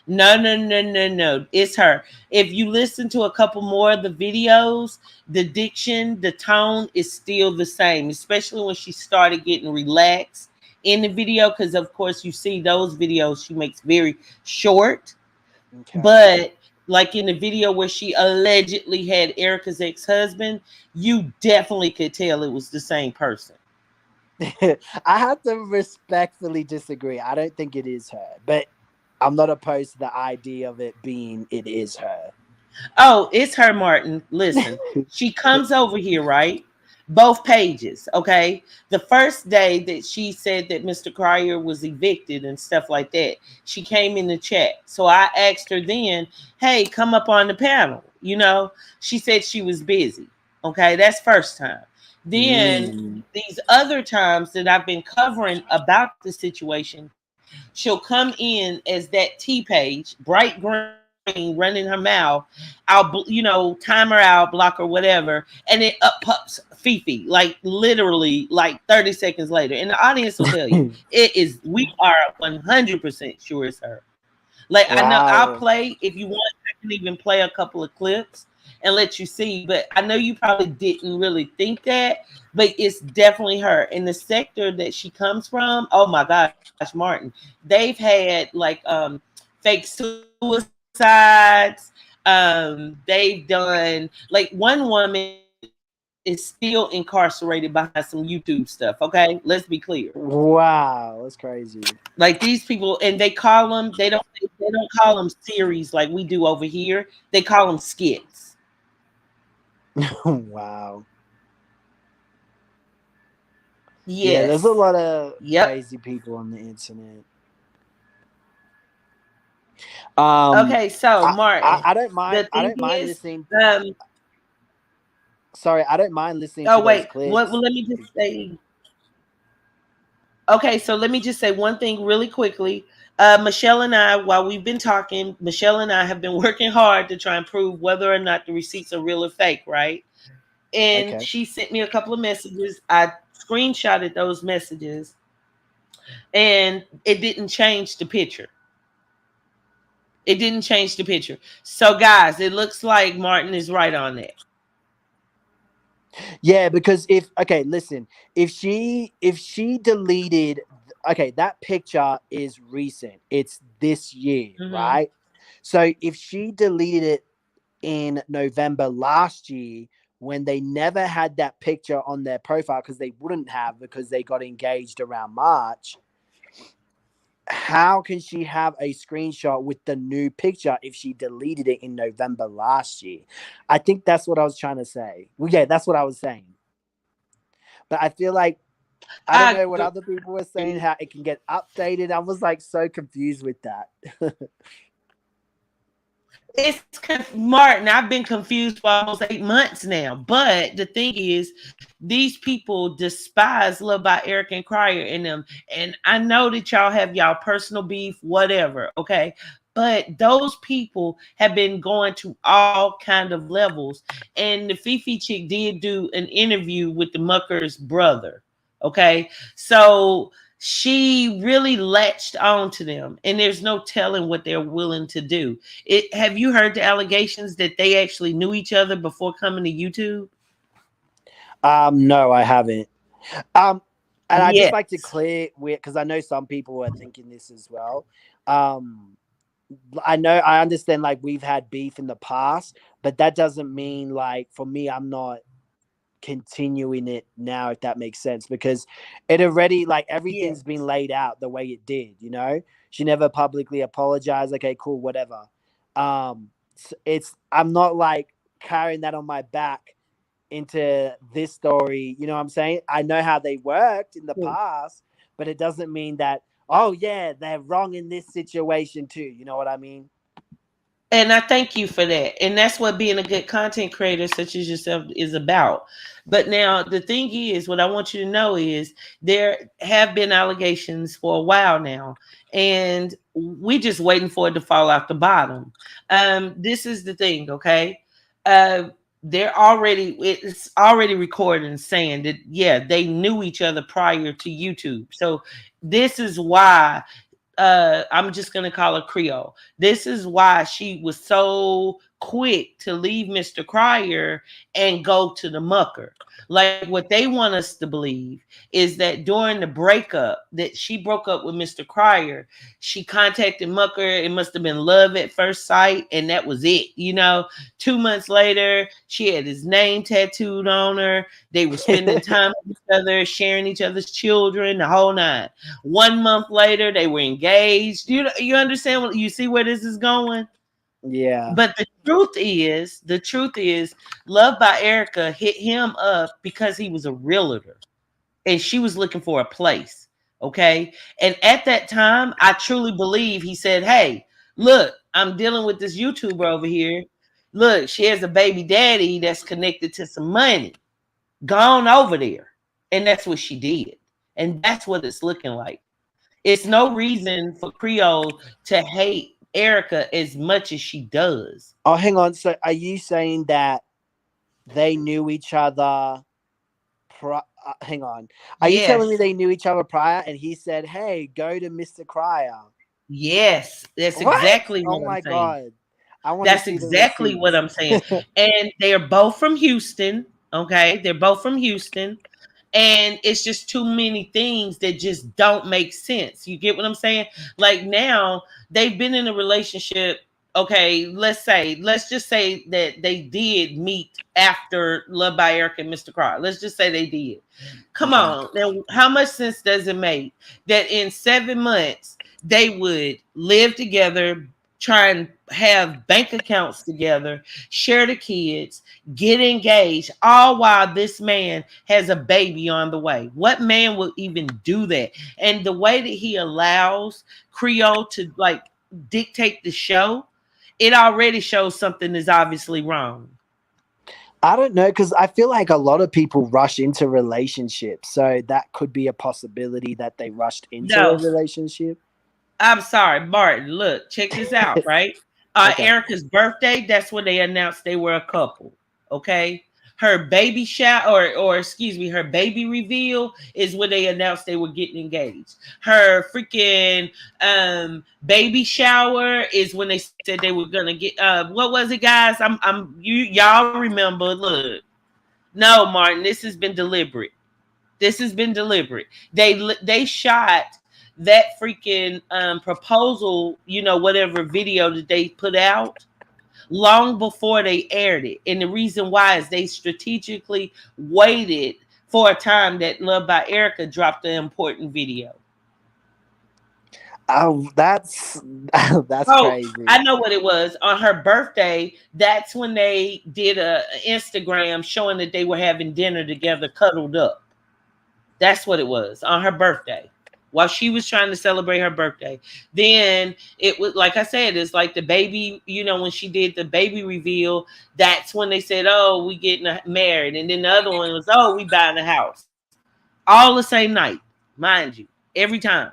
No, no, no, no, no. It's her. If you listen to a couple more of the videos, the diction, the tone is still the same, especially when she started getting relaxed in the video. Because, of course, you see those videos she makes very short. Okay. But, like in the video where she allegedly had Erica's ex husband, you definitely could tell it was the same person. I have to respectfully disagree. I don't think it is her, but I'm not opposed to the idea of it being it is her. Oh, it's her, Martin. Listen, she comes over here, right? Both pages, okay? The first day that she said that Mr. Cryer was evicted and stuff like that, she came in the chat. So I asked her then, hey, come up on the panel. She said she was busy. Okay, that's first time. Then Mm. these other times that I've been covering about the situation, she'll come in as that T page, bright green, running her mouth. Time her out, block her, whatever, and it up pops Fifi, like literally, like 30 seconds later, and the audience will tell you it is. We are 100% sure it's her. Like I know I'll Wow. play if you want. I can even play a couple of clips and let you see. But I know you probably didn't really think that, but it's definitely her. In the sector that she comes from, oh my gosh, Martin, they've had like fake suicides. They've done like one woman is still incarcerated behind some YouTube stuff. Okay, let's be clear. Wow, that's crazy. Like these people, and they call them, they don't call them series like we do over here. They call them skits. Wow. Yeah, there's a Yes. lot of Yep. crazy people on the internet. Okay, so Martin, I don't mind the I thing don't mind is, listening. um, Sorry, I don't mind listening to oh those wait, what? clips. Well, let me just say. Okay, so let me just say one thing really quickly. Michelle and I, while we've been talking, Michelle and I have been working hard to try and prove whether or not the receipts are real or fake, right? And Okay. she sent me a couple of messages. I screenshotted those messages, and it didn't change the picture. It didn't change the picture. So, guys, it looks like Martin is right on that. Yeah, because if okay, listen, if she deleted okay, that picture is recent. It's this year, Mm-hmm. right? So if she deleted it in November last year when they never had that picture on their profile because they wouldn't have because they got engaged around March, how can she have a screenshot with the new picture if she deleted it in November last year? I think that's what I was trying to say. Well, yeah, that's what I was saying. But I feel like I don't I know what other people were saying, how it can get updated. I was like so confused with that. It's Martin. I've been confused for almost 8 months now. But the thing is, these people despise Love by Erica and Crier in them. And I know that y'all have y'all personal beef, whatever. Okay. But those people have been going to all kind of levels. And the Fifi chick did do an interview with the Mucker's brother. Okay. So she really latched on to them. And there's no telling what they're willing to do. Have you heard the allegations that they actually knew each other before coming to YouTube? No, I haven't. And I just Yes. like to clear with, because I know some people are thinking this as well. I understand like we've had beef in the past, but that doesn't mean like for me, I'm not continuing it now, if that makes sense, because it already like everything's been laid out the way it did, you know. She never publicly apologized. Okay, cool, whatever. I'm not like carrying that on my back into this story, you know what I'm saying? I know how they worked in the past, but it doesn't mean that, oh yeah, they're wrong in this situation too, you know what I mean? And I thank you for that. And that's what being a good content creator such as yourself is about. But now the thing is, what I want you to know is there have been allegations for a while now, and we just waiting for it to fall out the bottom. This is the thing, okay? It's already recording saying that yeah, they knew each other prior to YouTube. So this is why I'm just gonna call her Creole. This is why she was so quick to leave Mr. Crier and go to the Mucker. Like what they want us to believe is that during the breakup that she broke up with Mr. Crier, she contacted Mucker. It must have been love at first sight, and that was it. You know, 2 months later, she had his name tattooed on her. They were spending time with each other, sharing each other's children, the whole nine. 1 month later, they were engaged. You understand what you see where this is going? Yeah. But the truth is, Love by Erica hit him up because he was a realtor and she was looking for a place. Okay. And at that time, I truly believe he said, hey, look, I'm dealing with this YouTuber over here. Look, she has a baby daddy that's connected to some money. Gone over there. And that's what she did. And that's what it's looking like. It's no reason for Creole to hate Erica as much as she does. Oh, hang on. So are you saying that they knew each other? Hang on. Are you telling me Yes. they knew each other prior and he said, hey, go to Mr. Crier? Yes. That's What? exactly Oh what I'm my saying. God. I want to That's see the exactly receipts. what I'm saying. And they're both from Houston. Okay. They're both from Houston. And it's just too many things that just don't make sense. You get what I'm saying? Like now they've been in a relationship. Okay, let's just say that they did meet after Love by Eric and Mr. Carr. Let's just say they did. Come Okay. on. Now, how much sense does it make that in 7 months they would live together, try and have bank accounts together, share the kids, get engaged, all while this man has a baby on the way? What man will even do that? And the way that he allows Creole to like dictate the show, it already shows something is obviously wrong. I don't know, because I feel like a lot of people rush into relationships. So that could be a possibility that they rushed into a No, relationship. I'm sorry, Martin. Look, check this out, right? Okay. Erica's birthday, that's when they announced they were a couple. Okay. Her baby shower, or excuse me, her baby reveal is when they announced they were getting engaged. Her freaking baby shower is when they said they were gonna get what was it, guys? Y'all remember, look. No, Martin, this has been deliberate. This has been deliberate. They shot that freaking proposal, whatever video that they put out long before they aired it. And the reason why is they strategically waited for a time that Love by Erica dropped the important video. Oh, that's that's Oh, crazy. I know what it was. On her birthday, that's when they did a Instagram showing that they were having dinner together, cuddled up. That's what it was on her birthday. While she was trying to celebrate her birthday. Then it was like I said, it's like the baby, when she did the baby reveal, that's when they said, "Oh, we getting married." And then the other one was, "Oh, we buying a house." All the same night, mind you, every time.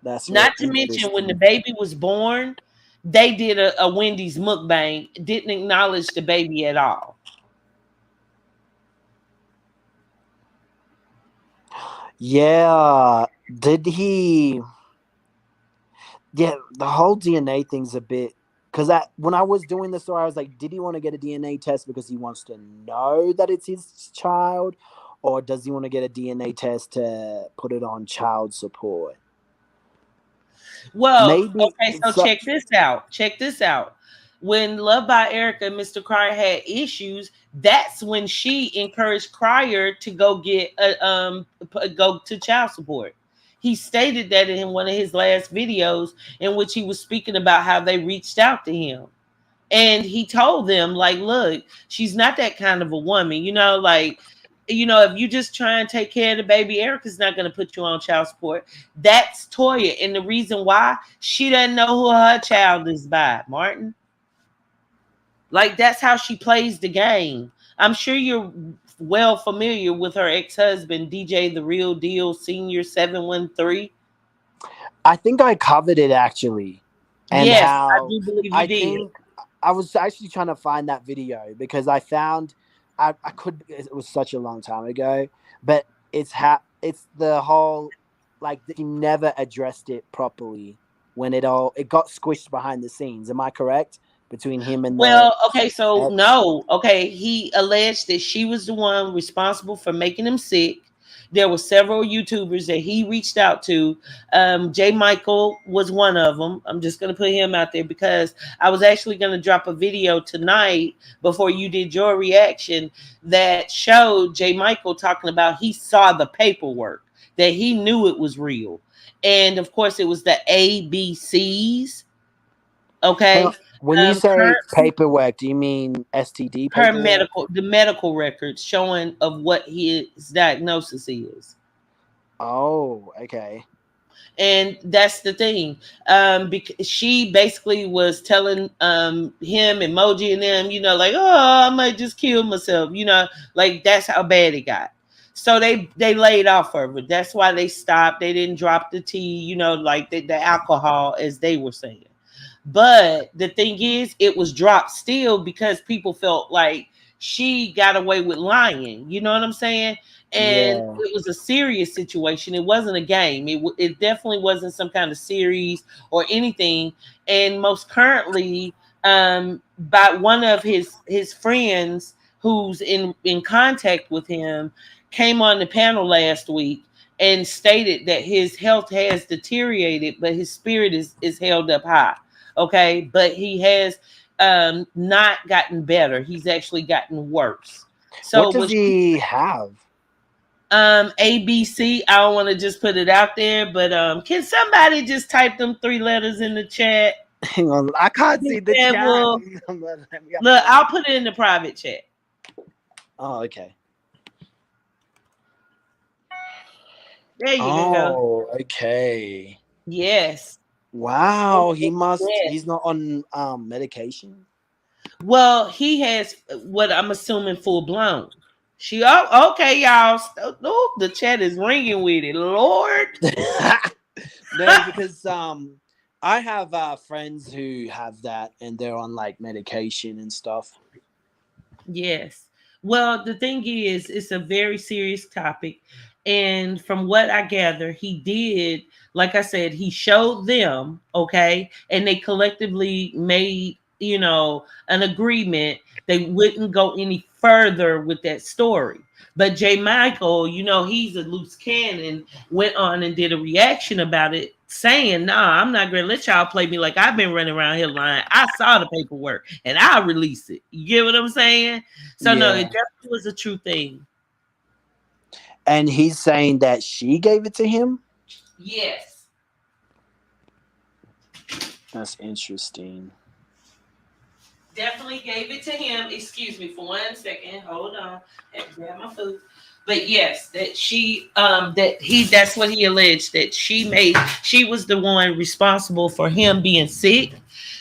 That's real Not to mention when the interesting. baby was born, they did a Wendy's mukbang, didn't acknowledge the baby at all. Yeah. Did he? Yeah, the whole DNA thing's a bit because when I was doing the story, I was like, did he want to get a DNA test because he wants to know that it's his child, or does he want to get a DNA test to put it on child support? Well, Maybe. okay, so So, check this out. Check this out. When Love by Erica and Mr. Cryer had issues, that's when she encouraged Cryer to go get go to child support. He stated that in one of his last videos in which he was speaking about how they reached out to him. And he told them, like, look, she's not that kind of a woman, like, if you just try and take care of the baby, Erica's not going to put you on child support. That's Toya. And the reason why, she doesn't know who her child is by, Martin. Like, that's how she plays the game. I'm sure you're well familiar with her ex-husband, DJ The Real Deal Senior 713. I think I covered it actually, and Yes, I how do believe you I did. think I was actually trying to find that video because I found I could it was such a long time ago, but it's the whole like he never addressed it properly when it got squished behind the scenes. Am I correct? Between him and the Well, okay, so ex? no, okay, he alleged that she was the one responsible for making him sick. There were several YouTubers that he reached out to. J. Michael was one of them. I'm just going to put him out there because I was actually going to drop a video tonight before you did your reaction that showed J. Michael talking about he saw the paperwork, that he knew it was real. And of course, it was the ABCs. Hang on. Okay. When you say Currently, paperwork, do you mean STD her paperwork? medical records showing of what his diagnosis is. Oh, okay. And that's the thing. Because she basically was telling him, Emoji, and them, like, oh, I might just kill myself, like that's how bad it got. So they laid off her, but that's why they stopped. They didn't drop the tea, like the alcohol, as they were saying. But the thing is, it was dropped still because people felt like she got away with lying. You know what I'm saying? And Yeah. it was a serious situation. It wasn't a game. It definitely wasn't some kind of series or anything. And most currently, by one of his friends who's in contact with him, came on the panel last week and stated that his health has deteriorated, but his spirit is held up high. Okay, but he has not gotten better. He's actually gotten worse. What So does what she he have? ABC, I don't want to just put it out there, but can somebody just type them 3 letters in the chat? Hang on, I can't see the Yeah, chat. well, look, I'll put it in the private chat. Oh, okay. There you go. Oh, okay. Yes. Wow, Yes. he's not on medication. Well, he has what I'm assuming full blown. Okay, y'all. Oh, the chat is ringing with it. Lord. No, because I have friends who have that and they're on like medication and stuff. Yes. Well, the thing is, it's a very serious topic. And from what I gather, he did, like I said, he showed them, okay, and they collectively made, an agreement they wouldn't go any further with that story. But J. Michael, he's a loose cannon, went on and did a reaction about it, saying, nah, I'm not going to let y'all play me like I've been running around here lying. I saw the paperwork and I'll release it. You get what I'm saying? So, no, it Yeah. definitely was a true thing. And he's saying that she gave it to him? Yes. That's interesting. Definitely gave it to him. Excuse me for 1 second. Hold on. I had to grab my food. But yes, that's what he alleged, that she was the one responsible for him being sick.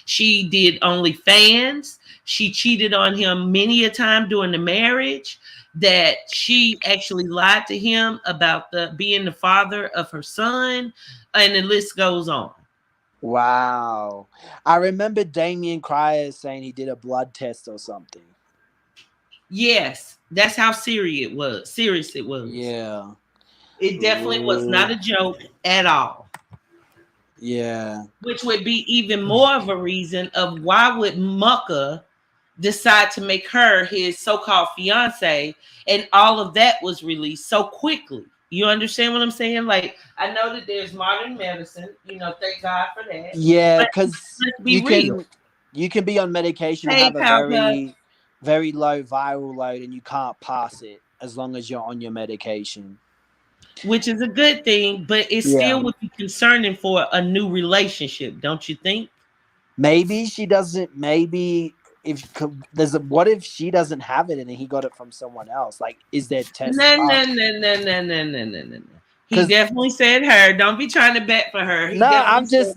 She did OnlyFans. She cheated on him many a time during the marriage. That she actually lied to him about being the father of her son, and the list goes on. Wow. I remember Damien Cryer saying he did a blood test or something. Yes, that's how serious it was. Serious it was. Yeah. It definitely was not a joke at all. Yeah. Which would be even more of a reason of why would Mucka decide to make her his so-called fiance, and all of that was released so quickly. You understand what I'm saying? Like, I know that there's modern medicine, thank God for that. Yeah, But because let's be real. you can be on medication and Hey, have a Palpa. very low viral load, and you can't pass it as long as you're on your medication. Which is a good thing, but it still would be concerning for a new relationship, don't you think? Maybe she doesn't. Maybe what if she doesn't have it and he got it from someone else? Like, is there tests? No. He definitely said her. Don't be trying to bet for her. I'm just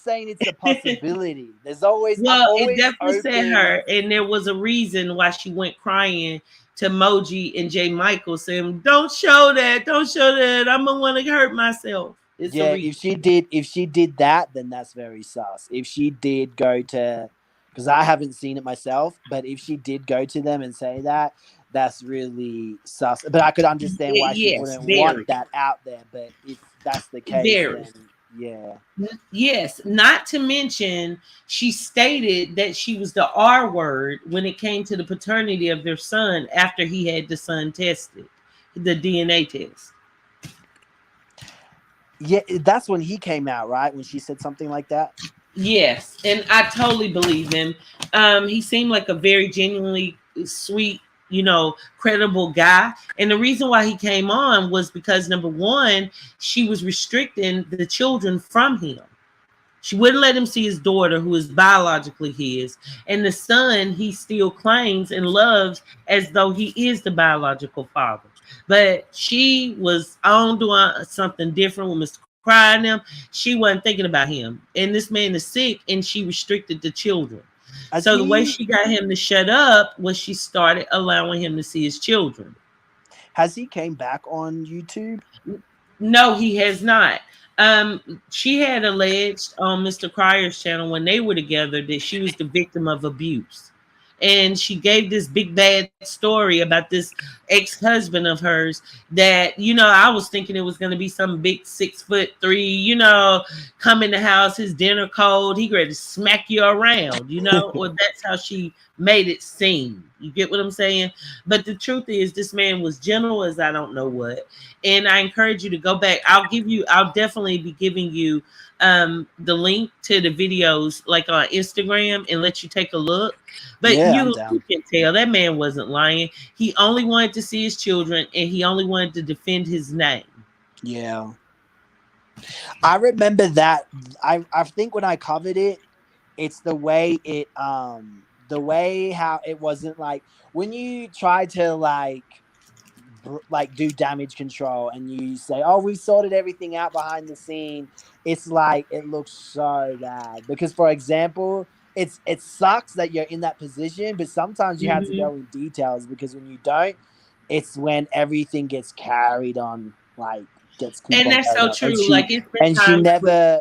saying it's a possibility. There's always it definitely said her, and there was a reason why she went crying to Moji and J. Michael saying, "Don't show that, I'm gonna want to hurt myself." If she did that, then that's very sus. If she did go to, because I haven't seen it myself, but if she did go to them and say that, that's really sus. But I could understand why she wouldn't want that out there. But if that's the case, then yeah. Yes, not to mention she stated that she was the R word when it came to the paternity of their son after he had the son tested, the DNA test. Yeah, that's when he came out, right? When she said something like that. Yes, and I totally believe him. He seemed like a very genuinely sweet, credible guy. And the reason why he came on was because, number one, she was restricting the children from him. She wouldn't let him see his daughter, who is biologically his, and the son he still claims and loves as though he is the biological father. But she was on doing something different with Mr. Cry and them. She wasn't thinking about him. And this man is sick, and she restricted the children. So the way she got him to shut up was she started allowing him to see his children. Has he came back on YouTube? No, he has not. She had alleged on Mr. Cryer's channel when they were together that she was the victim of abuse. And she gave this big bad story about this ex-husband of hers that, I was thinking it was going to be some big 6'3", come in the house, his dinner cold, he ready to smack you around, or that's how she made it seem. You get what I'm saying? But the truth is, this man was gentle as I don't know what. And I encourage you to go back. I'll definitely be giving you the link to the videos like on Instagram and let you take a look. But you can tell that man wasn't lying. He only wanted to see his children, and he only wanted to defend his name. Yeah. I remember that. I think when I covered it, it's the way how it wasn't like when you try to do damage control and you say, oh, we sorted everything out behind the scene. It's like, it looks so bad because, for example, it sucks that you're in that position, but sometimes you have to go in details because when you don't, it's when everything gets carried on, gets. And that's so true. And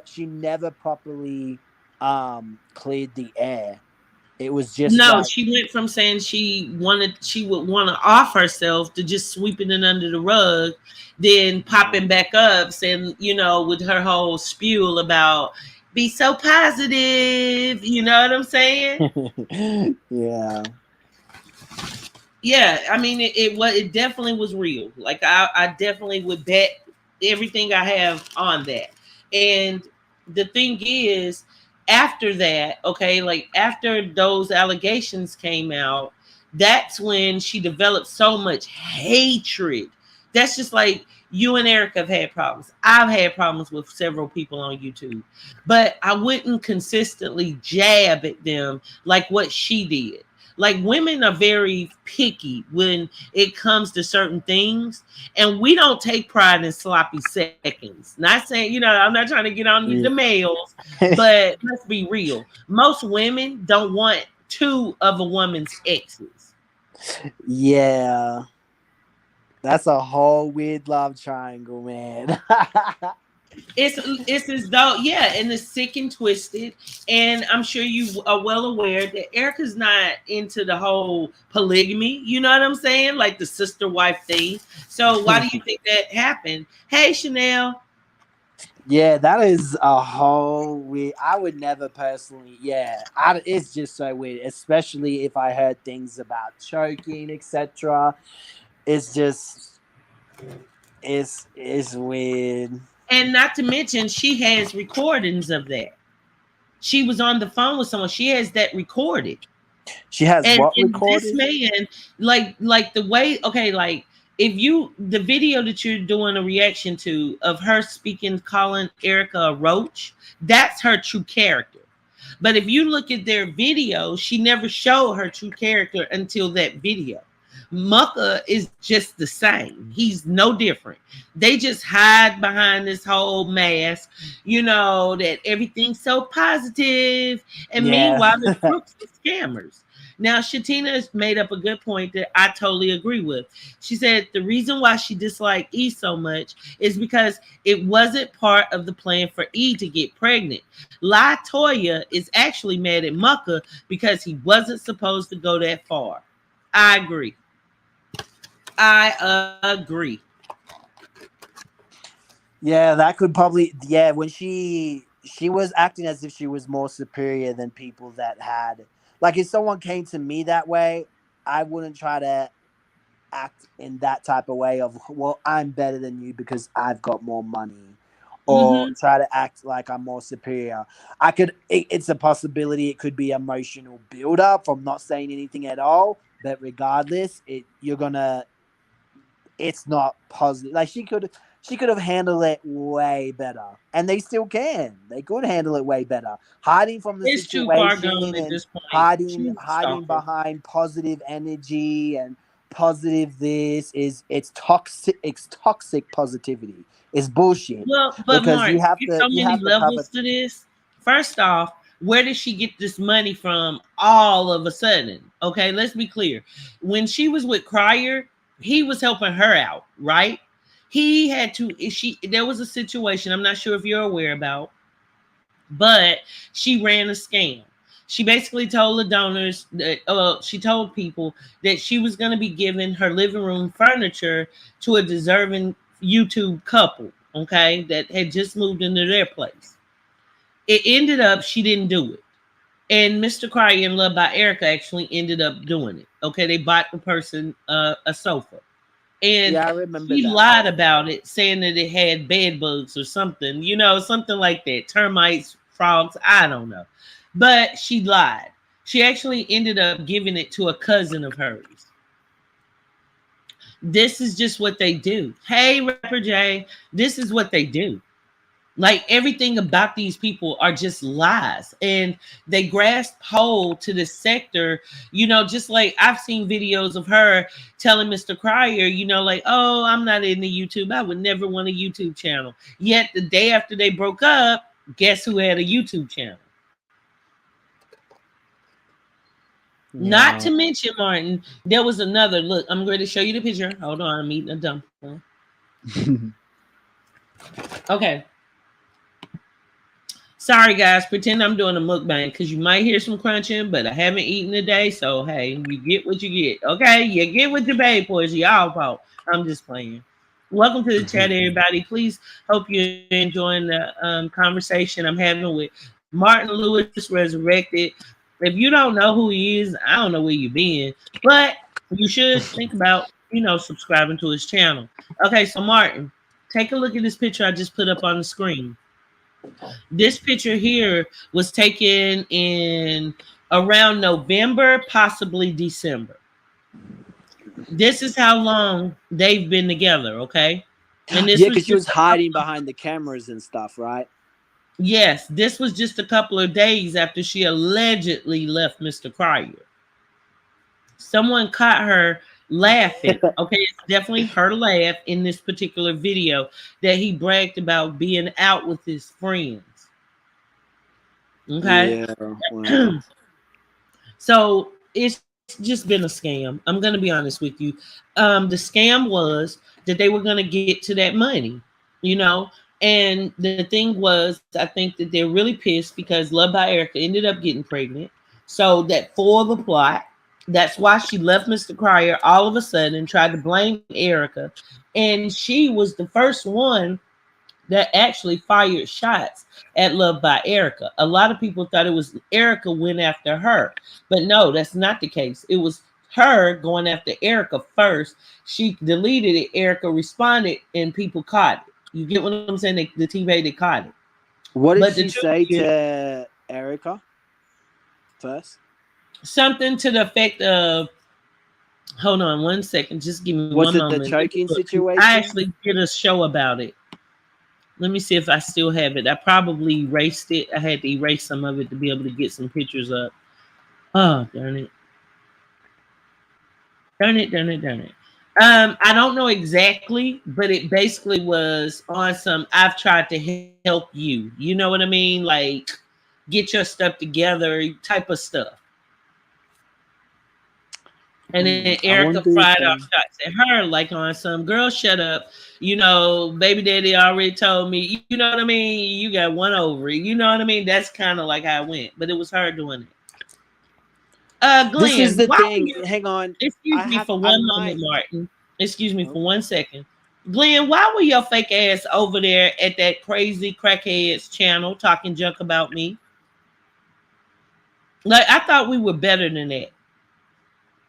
she never properly cleared the air. It was just she went from saying she would want to off herself to just sweeping it under the rug, then popping back up saying, with her whole spiel about be so positive, you know what I'm saying? Yeah, I mean it definitely was real. Like I definitely would bet everything I have on that. And the thing is, after that, after those allegations came out, that's when she developed so much hatred That's just like you and Erica have had problems. I've had problems with several people on YouTube, but I wouldn't consistently jab at them like what she did. Like women are very picky when it comes to certain things, and we don't take pride in sloppy seconds. Not saying, I'm not trying to get on the males, but let's be real. Most women don't want two of a woman's exes. Yeah. That's a whole weird love triangle, man. It's as though, yeah, and it's sick and twisted. And I'm sure you are well aware that Erica's not into the whole polygamy. You know what I'm saying? Like the sister wife thing. So why do you think that happened? Hey, Chanel. Yeah, that is a whole weird. I would never personally. Yeah, it's just so weird, especially if I heard things about choking, etc. It's just, it's weird. And not to mention, she has recordings of that. She was on the phone with someone. She has that recorded. She has what recorded? This man, like the way, okay, like if the video that you're doing a reaction to of her speaking, calling Erica a roach, that's her true character. But if you look at their video, she never showed her true character until that video. Mucka is just the same. He's no different. They just hide behind this whole mask, that everything's so positive. And meanwhile, the crooks and scammers. Now, Shatina has made up a good point that I totally agree with. She said the reason why she disliked E so much is because it wasn't part of the plan for E to get pregnant. LaToya is actually mad at Mucka because he wasn't supposed to go that far. I agree. Yeah, that could probably, when she was acting as if she was more superior than people that had, like if someone came to me that way, I wouldn't try to act in that type of way of, well, I'm better than you because I've got more money, or try to act like I'm more superior. It's a possibility it could be emotional build-up from not saying anything at all, but regardless, it's not positive. Like she could have handled it way better, and they still can. They could handle it way better. Hiding from the situation and hiding behind positive energy and positive it's toxic. It's toxic positivity. It's bullshit. Well, but because Mark, you have there's so many levels to this. First off, where did she get this money from all of a sudden? Okay, let's be clear. When she was with Cryer, he was helping her out, right? He had to, there was a situation I'm not sure if you're aware about, but she ran a scam. She basically told the donors that she told people that she was going to be giving her living room furniture to a deserving YouTube couple, okay, that had just moved into their place. It ended up she didn't do it. And Mr. Cryer and LuvdByErica actually ended up doing it. Okay, they bought the person a sofa. And I remember he that. lied about it, saying that it had bed bugs or something, something like that. Termites, frogs, I don't know. But she lied. She actually ended up giving it to a cousin of hers. This is just what they do. Hey, Rapper J, this is what they do. Like everything about these people are just lies, and they grasp hold to this sector, just like I've seen videos of her telling Mr. Cryer, like, oh, I'm not into YouTube. I would never want a YouTube channel. Yet the day after they broke up, guess who had a YouTube channel? Yeah. Not to mention, Martin, there was another, look, I'm going to show you the picture. Hold on, I'm eating a dumpling. Okay. Sorry, guys. Pretend I'm doing a mukbang because you might hear some crunching, but I haven't eaten today. So, hey, you get what you get. Okay? You get what your babe pours. Y'all fault. I'm just playing. Welcome to the chat, everybody. Please hope you're enjoying the conversation I'm having with Martin Louis Resurrected. If you don't know who he is, I don't know where you've been, but you should think about, subscribing to his channel. Okay, so Martin, take a look at this picture I just put up on the screen. This picture here was taken in around November, possibly December. This is how long they've been together, okay? And this Yeah, was because she was just hiding behind the cameras and stuff, right? yes, this was just a couple of days after she allegedly left Mr. Cryer. Someone caught her laughing. Okay, it's definitely her laugh in this particular video that he bragged about being out with his friends. Okay. Yeah. Wow. So it's just been a scam. I'm gonna be honest with you. The scam was that they were gonna get to that money, you know. And the thing was, I think that they're really pissed because Love by Erica ended up getting pregnant. So that for the plot, that's why she left Mr. Cryer all of a sudden and tried to blame Erica. And she was the first one that actually fired shots at Love by Erica. A lot of people thought it was Erica went after her, but no, that's not the case. It was her going after Erica first. She deleted it. Erica responded, and people caught it. You get what I'm saying? The TV they caught it. What did But the she truth say is, to Erica first? something to the effect of, hold on one second, just give me Was one it the moment. choking I situation? actually did a show about it. Let me see if I still have it. I probably erased it. I had to erase some of it to be able to get some pictures up. Oh, darn it. Darn it, darn it, darn it. I don't know exactly, but it basically was on some I've tried to help you. You know what I mean? Like get your stuff together type of stuff. And then I Erica wonder if fried off shots at her, like on some girl, shut up. You know, baby daddy already told me, you know what I mean? You got one ovary. You know what I mean? That's kind of like how it went, but it was her doing it. this is Glenn, the why were thing. you, Hang on. excuse me for I one might. moment, Martin. Excuse me Oh. for 1 second. Glenn, why were your fake ass over there at that crazy crackheads channel talking junk about me? Like, I thought we were better than that.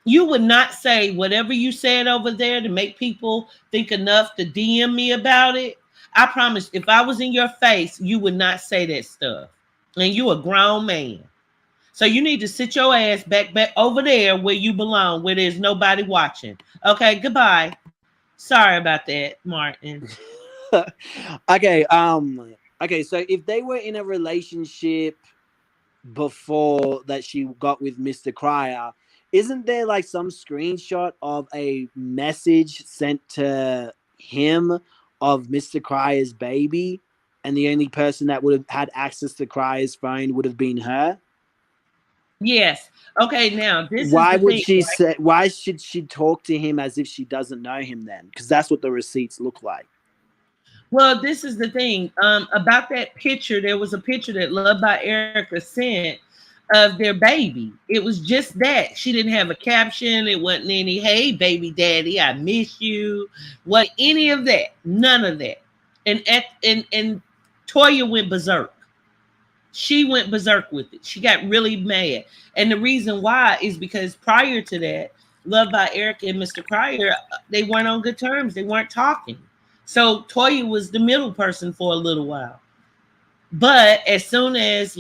You would not say whatever you said over there to make people think enough to DM me about it. I promise, if I was in your face, you would not say that stuff. And you a grown man. So you need to sit your ass back over there where you belong, where there's nobody watching. Okay, goodbye. Sorry about that, Martin. Okay. Okay. So if they were in a relationship before that she got with Mr. Cryer, isn't there like some screenshot of a message sent to him of Mr. Cryer's baby, and the only person that would have had access to Cryer's phone would have been her? Yes. Okay, now this is Why the would thing. she Right? say? Why should she talk to him as if she doesn't know him then? Because that's what the receipts look like. Well, this is the thing. About that picture, there was a picture that Love by Erica sent of their baby. It was just that. She didn't have a caption. It wasn't any, hey, baby daddy, I miss you. What any of that. None of that. And Toya went berserk. She went berserk with it. She got really mad. And the reason why is because prior to that, Love by Erica and Mr. Cryer, they weren't on good terms. They weren't talking. So Toya was the middle person for a little while. But as soon as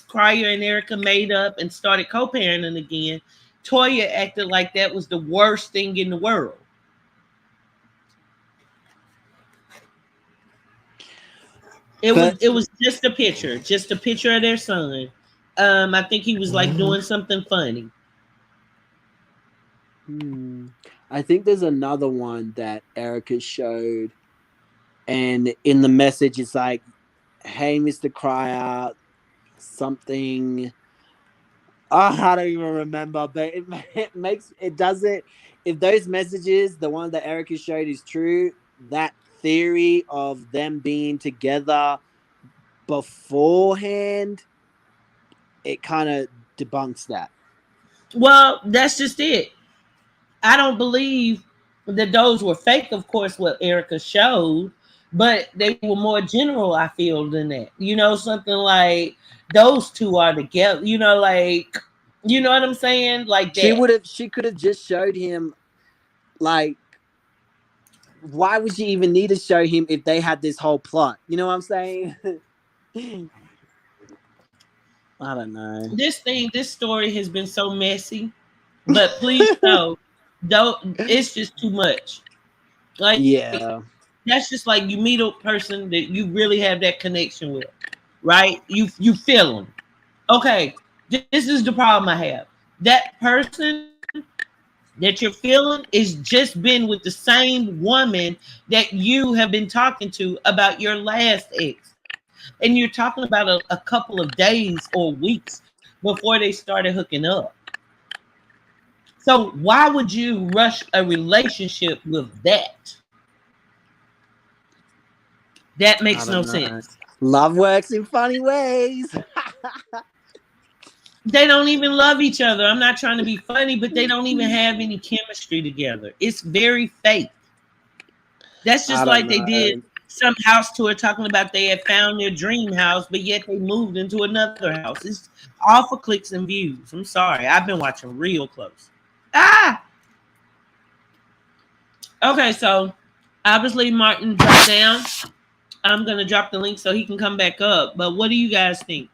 Cryer and Erica made up and started co-parenting again, Toya acted like that was the worst thing in the world. It was just a picture of their son. I think he was like doing something funny. I think there's another one that Erica showed, and in the message it's like, "Hey, Mr. Cryer, something." Oh, I don't even remember, but it makes it does it. If those messages, the one that Erica showed, is true, that theory of them being together beforehand, it kind of debunks that. Well, that's just it. I don't believe that those were fake, of course, what Erica showed, but they were more general, I feel, than that. You know, something like those two are together, you know, like, you know what I'm saying? Like that. She could have just showed him, like, why would she even need to show him if they had this whole plot? You know what I'm saying? I don't know. This story has been so messy, but please know Though it's just too much. Like Yeah. that's just like you meet a person that you really have that connection with, right? You feel them. Okay, this is the problem I have. That person that you're feeling is just been with the same woman that you have been talking to about your last ex. And you're talking about a couple of days or weeks before they started hooking up. So why would you rush a relationship with that? That I makes don't no know. sense. Love works in funny ways. They don't even love each other. I'm not trying to be funny, but they don't even have any chemistry together. It's very fake. That's I just don't like they did know. some house tour talking about they had found their dream house, but yet they moved into another house. It's all for clicks and views. I'm sorry. I've been watching real close. Ah! Okay, so obviously Martin dropped down. I'm gonna drop the link so he can come back up. But what do you guys think?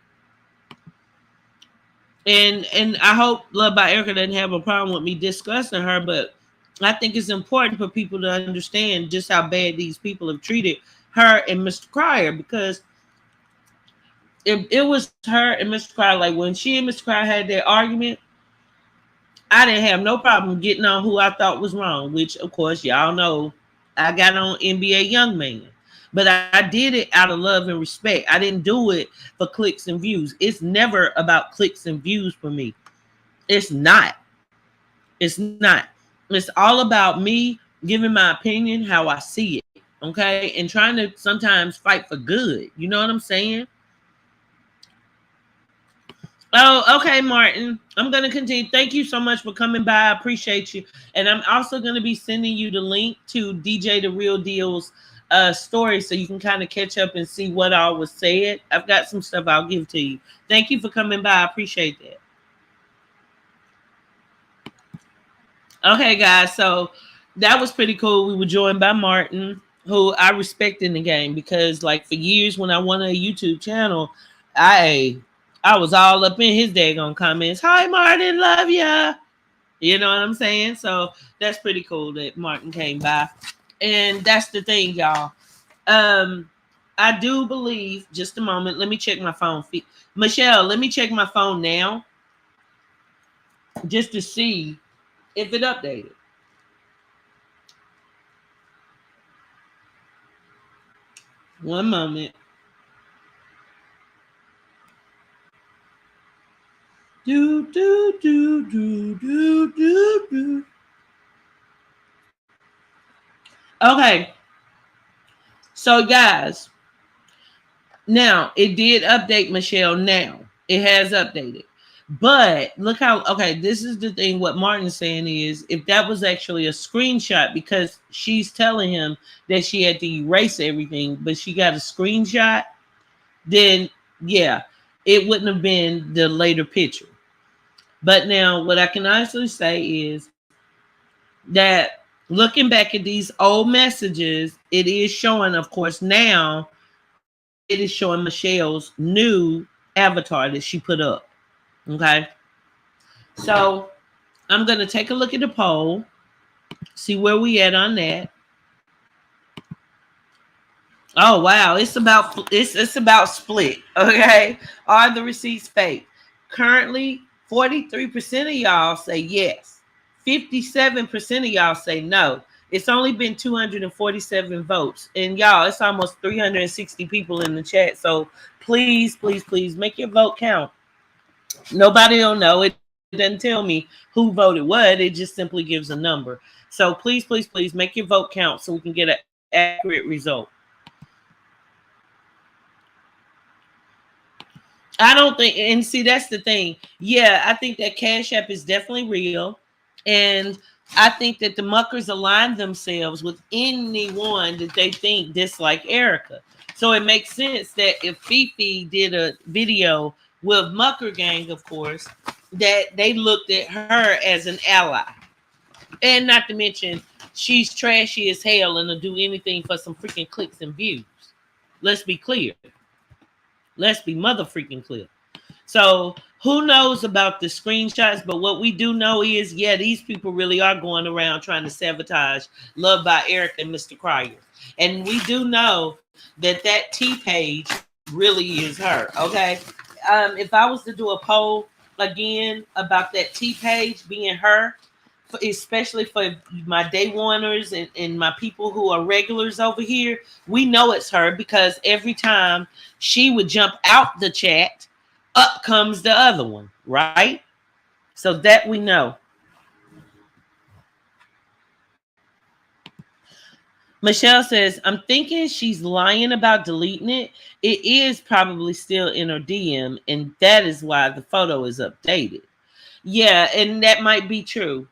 And I hope Love by Erica doesn't have a problem with me discussing her, but I think it's important for people to understand just how bad these people have treated her and Mr. Cryer, because it was her and Mr. Cryer, like when she and Mr. Cryer had their argument, I didn't have no problem getting on who I thought was wrong, which of course y'all know I got on NBA Young Man. But I did it out of love and respect. I didn't do it for clicks and views. It's never about clicks and views for me. It's not. It's not. It's all about me giving my opinion how I see it. Okay. And trying to sometimes fight for good. You know what I'm saying? Oh, okay, Martin. I'm going to continue. Thank you so much for coming by. I appreciate you. And I'm also going to be sending you the link to DJ The Real Deal's story so you can kind of catch up and see what all was said. I've got some stuff I'll give to you. Thank you for coming by. I appreciate that. Okay, guys. So that was pretty cool. We were joined by Martin, who I respect in the game because, like, for years when I wanted a YouTube channel, I was all up in his daggone comments. Hi, Martin, love ya. You know what I'm saying? So that's pretty cool that Martin came by. And that's the thing, y'all. I do believe, just a moment, let me check my phone. Michelle, let me check my phone now just to see if it updated. One moment. Do, do, do, do, do, do, do. Okay. So, guys, now it did update, Michelle. Now it has updated. But look how, okay, this is the thing. What Martin's saying is if that was actually a screenshot, because she's telling him that she had to erase everything, but she got a screenshot, then yeah, it wouldn't have been the later picture. But now what I can honestly say is that looking back at these old messages, it is showing, of course, now it is showing Michelle's new avatar that she put up. Okay. So I'm going to take a look at the poll, see where we at on that. Oh wow, it's about split. Okay. Are the receipts fake? Currently, 43% of y'all say yes. 57% of y'all say no. It's only been 247 votes. And y'all, it's almost 360 people in the chat. So please, please, please make your vote count. Nobody will know. It doesn't tell me who voted what. It just simply gives a number. So please, please, please make your vote count so we can get an accurate result. I don't think, and see, that's the thing. Yeah, I think that Cash App is definitely real. And I think that the muckers align themselves with anyone that they think dislike Erica. So it makes sense that if Fifi did a video with Mucker Gang, of course, that they looked at her as an ally. And not to mention, she's trashy as hell and will do anything for some freaking clicks and views. Let's be clear. Let's be mother freaking clear. So Who knows about the screenshots? But what we do know is, yeah, these people really are going around trying to sabotage Love by Erica and Mr. Cryer. And we do know that that T page really is her. Okay. If I was to do a poll again about that T page being her, especially for my day oneers and my people who are regulars over here, we know it's her because every time she would jump out the chat, up comes the other one, right? So that we know. Michelle says, I'm thinking she's lying about deleting it. It is probably still in her DM, and that is why the photo is updated. Yeah, and that might be true.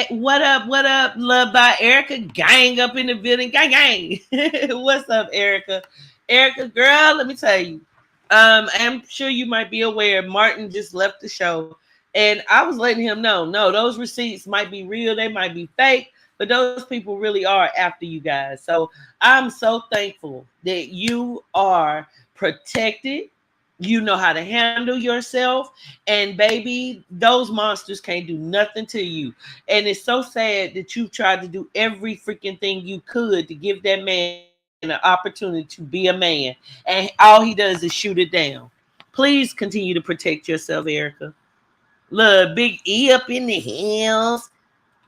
What up, Love by Erica? Gang up in the building. Gang, gang. What's up, Erica? Erica, girl, let me tell you. I'm sure you might be aware Martin just left the show. And I was letting him know, no, those receipts might be real, they might be fake, but those people really are after you guys. So I'm so thankful that you are protected. You know how to handle yourself, and baby, those monsters can't do nothing to you. And it's so sad that you tried to do every freaking thing you could to give that man an opportunity to be a man, and all he does is shoot it down. Please continue to protect yourself, Erica. Look, Big E up in the hills.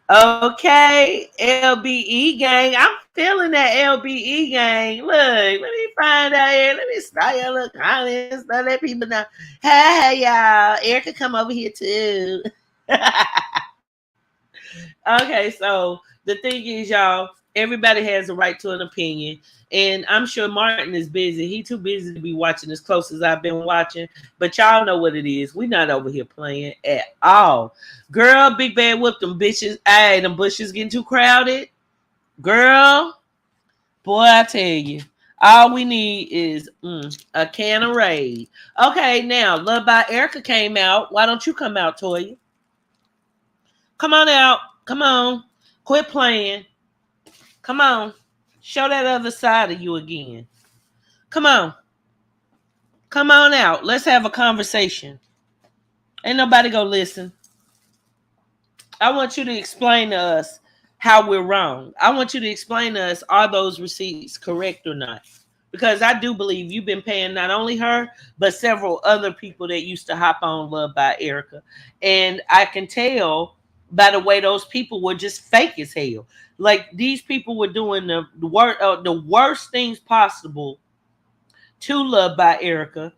Okay, LBE gang. I'm feeling that LBE gang. Look, let me find out here. Let me start your little comments. Let people know. Hey, y'all. Erica, come over here too. Okay, so the thing is, y'all, everybody has a right to an opinion. And I'm sure Martin is busy. He too busy to be watching as close as I've been watching. But y'all know what it is. We not over here playing at all. Girl, Big Bad whoop them bitches. Hey, them bushes getting too crowded. Girl, boy, I tell you. All we need is a can of Raid. Okay, now, Love by Erica came out. Why don't you come out, Toya? Come on out. Come on. Quit playing. Come on. Show that other side of you again. Come on. Come on out. Let's have a conversation. Ain't nobody gonna listen. I want you to explain to us how we're wrong. I want you to explain to us, are those receipts correct or not? Because I do believe you've been paying not only her, but several other people that used to hop on Love by Erica. And I can tell by the way those people were just fake as hell. Like these people were doing the worst things possible to Love by Erica.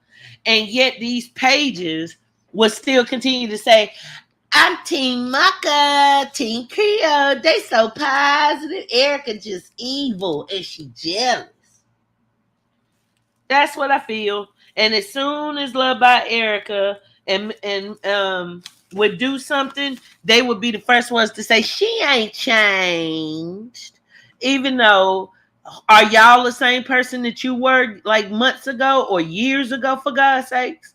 And yet these pages would still continue to say, I'm Team Maka, Team Creole. They so positive. Erica just evil and she jealous. That's what I feel. And as soon as Love by Erica and would do something, they would be the first ones to say she ain't changed. Even though, are y'all the same person that you were like months ago or years ago, for God's sakes?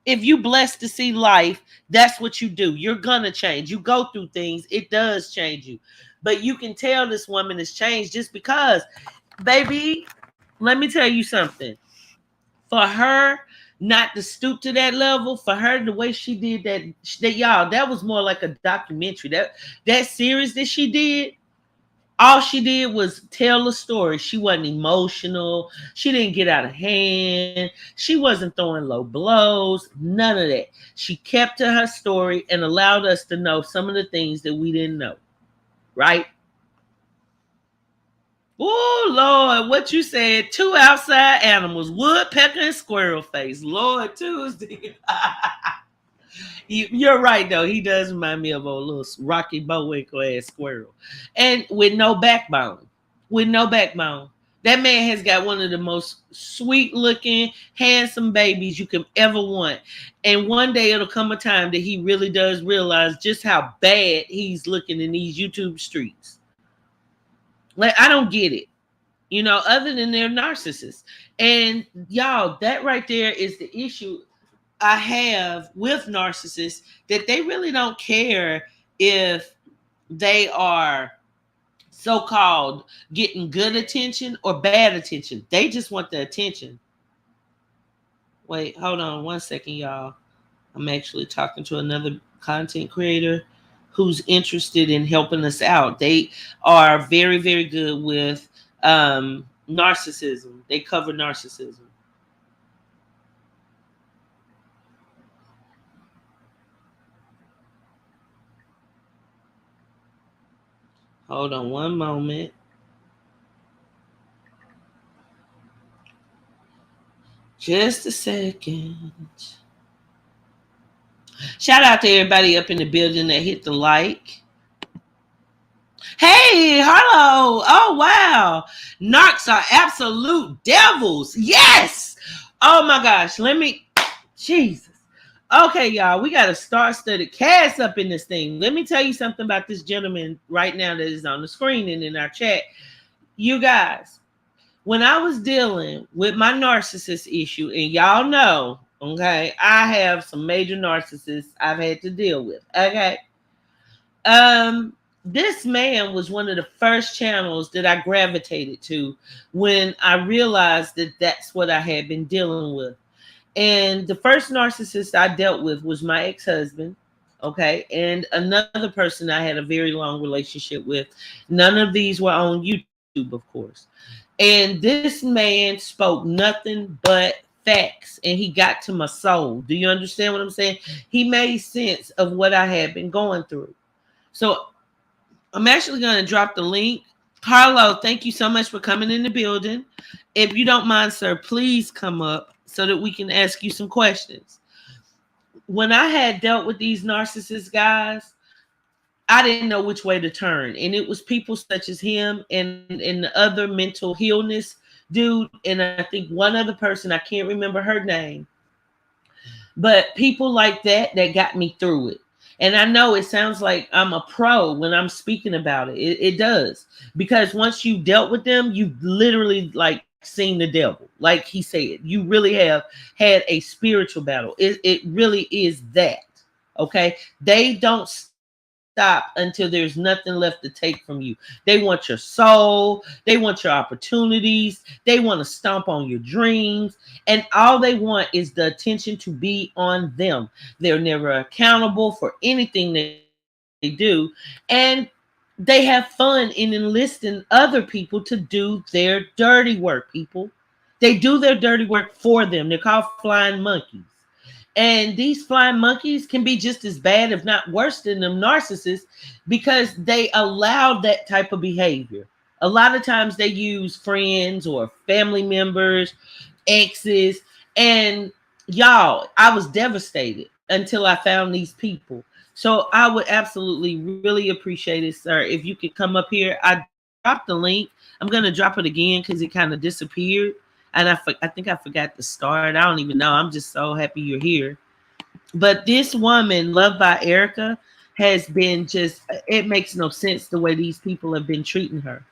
If you blessed to see life, that's what you do. You're gonna change. You go through things. It does change you. But you can tell this woman has changed just because, baby, let me tell you something. For her not to stoop to that level, for her the way she did that y'all, that was more like a documentary. That series that she did, all she did was tell a story. She wasn't emotional. She didn't get out of hand. She wasn't throwing low blows. None of that. She kept to her story and allowed us to know some of the things that we didn't know. Right? Oh, Lord, what you said. Two outside animals, woodpecker and squirrel face. Lord Tuesday. You're right, though. He does remind me of a little Rocky Bullwinkle ass squirrel. And with no backbone. With no backbone. That man has got one of the most sweet looking, handsome babies you can ever want. And one day it'll come a time that he really does realize just how bad he's looking in these YouTube streets. Like, I don't get it. You know, other than they're narcissists. And y'all, that right there is the issue I have with narcissists, that they really don't care if they are so-called getting good attention or bad attention. They just want the attention. Wait, hold on 1 second, y'all. I'm actually talking to another content creator who's interested in helping us out. They are very, very good with narcissism. They cover narcissism. Hold on one moment. Just a second. Shout out to everybody up in the building that hit the like. Hey, hello. Oh, wow. Narcs are absolute devils. Yes. Oh, my gosh. Jesus. Okay, y'all. We got a star-studded cast up in this thing. Let me tell you something about this gentleman right now that is on the screen and in our chat. You guys, when I was dealing with my narcissist issue, and y'all know, okay, I have some major narcissists I've had to deal with. Okay. This man was one of the first channels that I gravitated to when I realized that that's what I had been dealing with. And the first narcissist I dealt with was my ex-husband, okay, and another person I had a very long relationship with. None of these were on YouTube, of course. And this man spoke nothing but facts, and he got to my soul. Do you understand what I'm saying? He made sense of what I had been going through. So I'm actually going to drop the link. Carlo, thank you so much for coming in the building. If you don't mind, sir, please come up so that we can ask you some questions. When I had dealt with these narcissist guys, I didn't know which way to turn. And it was people such as him and the other mental illness dude. And I think one other person, I can't remember her name. But people like that got me through it. And I know it sounds like I'm a pro when I'm speaking about it. It does. Because once you dealt with them, you literally like seen the devil. Like he said, you really have had a spiritual battle. It really is that. Okay. They don't stop until there's nothing left to take from you. They want your soul. They want your opportunities. They want to stomp on your dreams. And all they want is the attention to be on them. They're never accountable for anything they do. And they have fun in enlisting other people to do their dirty work, people. They do their dirty work for them. They're called flying monkeys. And these flying monkeys can be just as bad, if not worse than them narcissists, because they allow that type of behavior. A lot of times they use friends or family members, exes, and y'all, I was devastated until I found these people. So I would absolutely really appreciate it, sir, if you could come up here. I dropped the link. I'm going to drop it again because it kind of disappeared. And I think I forgot to start. I don't even know. I'm just so happy you're here. But this woman, Loved by Erica, has been just, it makes no sense the way these people have been treating her.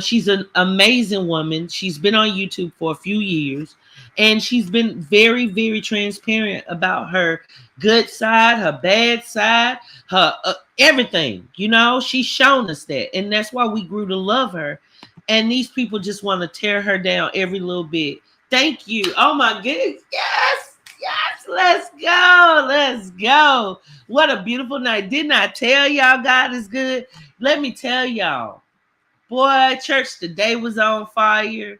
She's an amazing woman. She's been on YouTube for a few years, and she's been very, very transparent about her good side, her bad side, her everything. You know, she's shown us that, and that's why we grew to love her. And these people just want to tear her down every little bit. Thank you. Oh my goodness. Yes. Yes. Let's go. Let's go. What a beautiful night. Didn't I tell y'all God is good? Let me tell y'all. Boy, church today was on fire.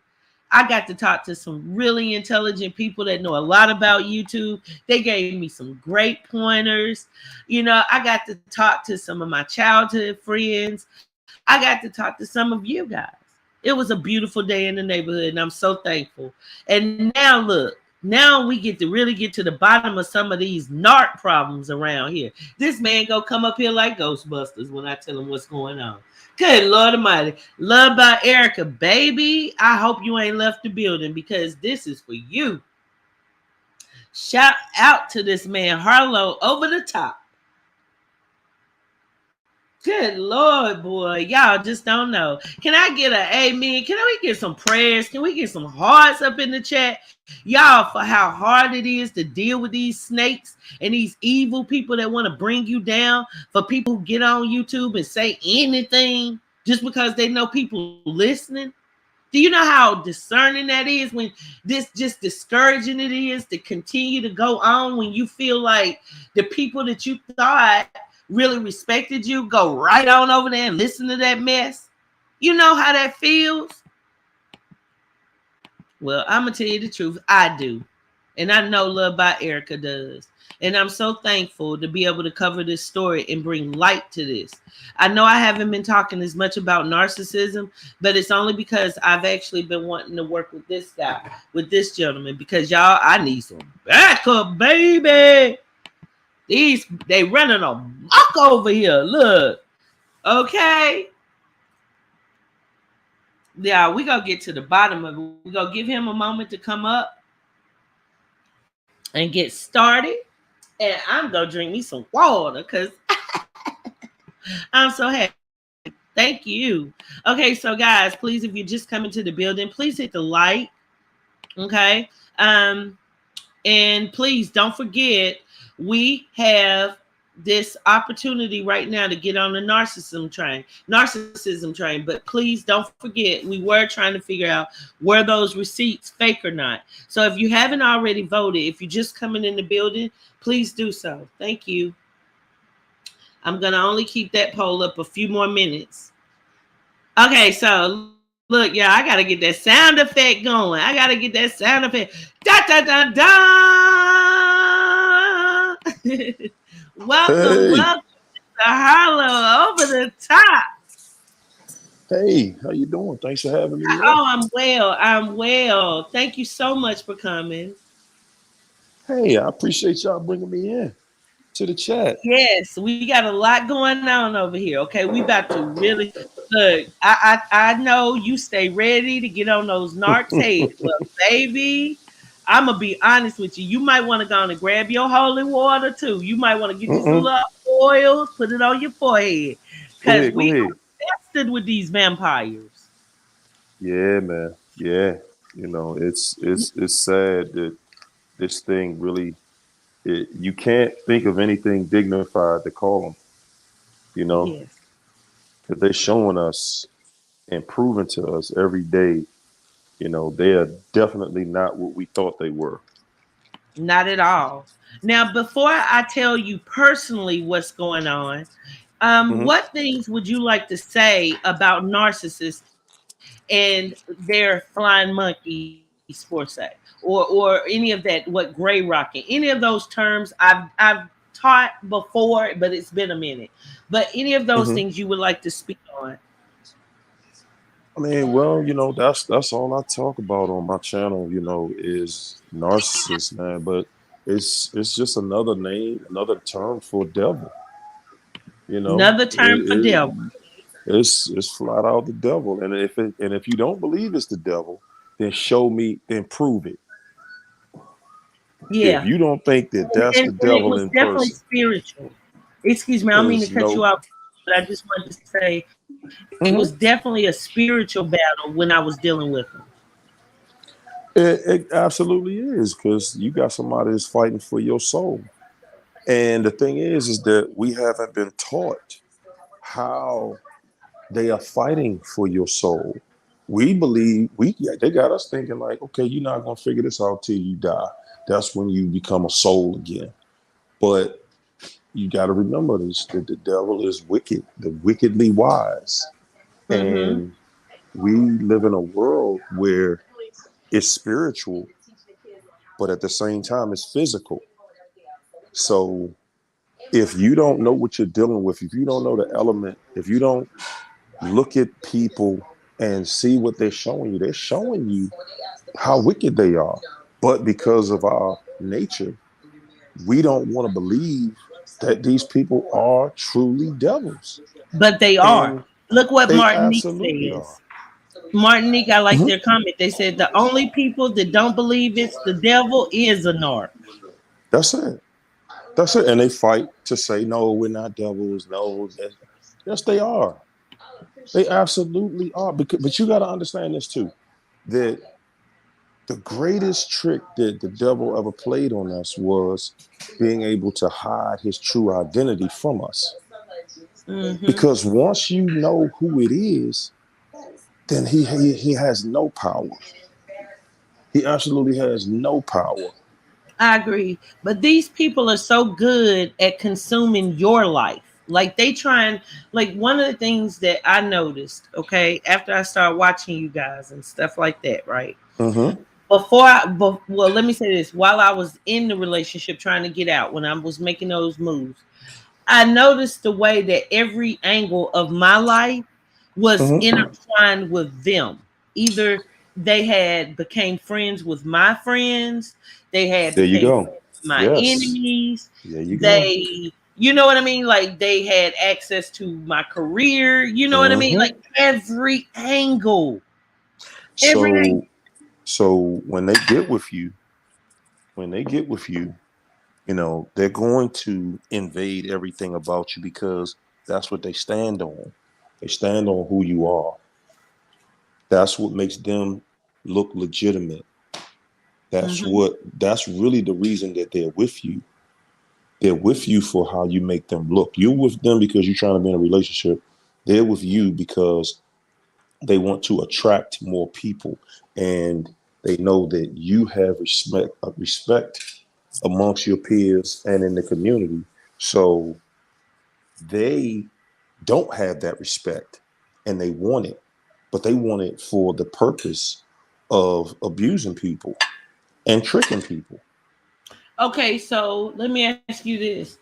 I got to talk to some really intelligent people that know a lot about YouTube. They gave me some great pointers. You know, I got to talk to some of my childhood friends. I got to talk to some of you guys. It was a beautiful day in the neighborhood, and I'm so thankful. And now look, now we get to really get to the bottom of some of these narc problems around here. This man go come up here like Ghostbusters when I tell him what's going on. Good Lord Almighty. Loved by Erica, baby. I hope you ain't left the building because this is for you. Shout out to this man, Harlow, over the top. Good Lord, boy. Y'all just don't know. Can I get an amen? Can we get some prayers? Can we get some hearts up in the chat? Y'all, for how hard it is to deal with these snakes and these evil people that want to bring you down, for people who get on YouTube and say anything just because they know people listening. Do you know how discerning that is when this just discouraging it is to continue to go on when you feel like the people that you thought really respected you go right on over there and listen to that mess? You know how that feels? Well, I'm going to tell you the truth. I do. And I know Love by Erica does. And I'm so thankful to be able to cover this story and bring light to this. I know I haven't been talking as much about narcissism, but it's only because I've actually been wanting to work with this guy, with this gentleman, because y'all, I need some backup, baby. They running a muck over here. Look. Okay. Yeah, we gonna get to the bottom of it. We're gonna give him a moment to come up and get started. And I'm gonna drink me some water because I'm so happy. Thank you. Okay, so guys, please, if you're just coming to the building, please hit the like. Okay. And please don't forget, we have this opportunity right now to get on the narcissism train. But please don't forget, we were trying to figure out were those receipts fake or not. So if you haven't already voted, if you're just coming in the building, please do so. Thank you. I'm going to only keep that poll up a few more minutes. Okay, so look, y'all, I got to get that sound effect going. I got to get that sound effect. Da, da, da, da. Welcome to Harlow Over the Top. Hey, how you doing? Thanks for having me. Oh, I'm well. Thank you so much for coming. Hey, I appreciate y'all bringing me in to the chat. Yes, we got a lot going on over here. Okay, we about to really look. I know you stay ready to get on those narcs' heads. Well, baby, I'm gonna be honest with you. You might want to go on and grab your holy water too. You might want to get you some little oil, put it on your forehead, because we are infested with these vampires. Yeah, man. Yeah, you know, it's sad that this thing really. You can't think of anything dignified to call them. You know, Yes. because they're showing us and proving to us every day. You know, they are definitely not what we thought they were. Not at all. Now, before I tell you personally what's going on, what things would you like to say about narcissists and their flying monkeys, for say, or any of that? What gray rocking? Any of those terms I've taught before, but it's been a minute. But any of those things you would like to speak on? I mean, well, you know, that's all I talk about on my channel, you know, is narcissist, man. But it's just another name, another term for devil. You know, Another term for devil. It's flat out the devil. And if you don't believe it's the devil, then show me, then prove it. Yeah. If you don't think that that's the devil in person, it was definitely spiritual. Excuse me, I don't mean to cut you off, but I just wanted to say it was definitely a spiritual battle when I was dealing with him. It absolutely is, because you got somebody that's fighting for your soul. And the thing is that we haven't been taught how they are fighting for your soul. We believe they got us thinking like, okay, you're not gonna figure this out till you die. That's when you become a soul again. But you got to remember this: that the devil is wicked, the wickedly wise, and we live in a world where it's spiritual, but at the same time, it's physical. So if you don't know what you're dealing with, if you don't know the element, if you don't look at people and see what they're showing you how wicked they are. But because of our nature, we don't want to believe that these people are truly devils. But they are. Look what Martinique says. Martinique, I like their comment. They said the only people that don't believe it's the devil is a narc. That's it. That's it. And they fight to say, no, we're not devils. No, yes, they are. They absolutely are. But you got to understand this too, that the greatest trick that the devil ever played on us was being able to hide his true identity from us. Because once you know who it is, then he has no power. He absolutely has no power. I agree. But these people are so good at consuming your life. Like they trying, like one of the things that I noticed, okay, after I started watching you guys and stuff like that, right? Mm-hmm. Well, let me say this. While I was in the relationship trying to get out, when I was making those moves, I noticed the way that every angle of my life was Mm-hmm. intertwined with them. Either they had became friends with my friends, they had There you became go. friends with my Yes. enemies, There you go. they, you know what I mean? Like they had access to my career, you know what I mean? Mm-hmm. Like every angle. So so when they get with you, they're going to invade everything about you because that's what they stand on. They stand on who you are. That's what makes them look legitimate. Mhm. That's really the reason that they're with you. They're with you for how you make them look. You're with them because you're trying to be in a relationship. They're with you because they want to attract more people, and they know that you have respect amongst your peers and in the community. So they don't have that respect, and they want it, but they want it for the purpose of abusing people and tricking people. Okay, so let me ask you this.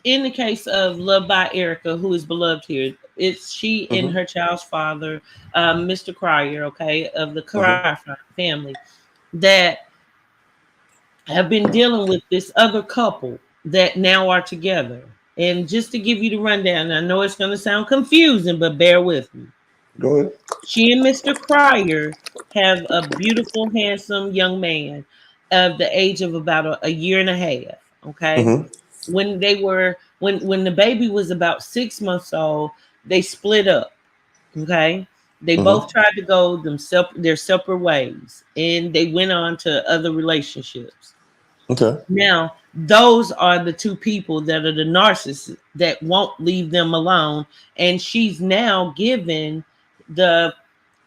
In the case of Love by Erica, who is beloved here, it's she and Hmm. her child's father, Mr. Cryer, okay, of the Hmm. Cryer family, that have been dealing with this other couple that now are together. And just to give you the rundown, I know it's going to sound confusing, but bear with me. Go ahead. She and Mr. Cryer have a beautiful, handsome young man of the age of about a year and a half. Okay. Hmm. When the baby was about 6 months old, they split up. Okay. They both Hmm. tried to go their separate ways, and they went on to other relationships. Okay. Now, those are the two people that are the narcissists that won't leave them alone. And she's now given the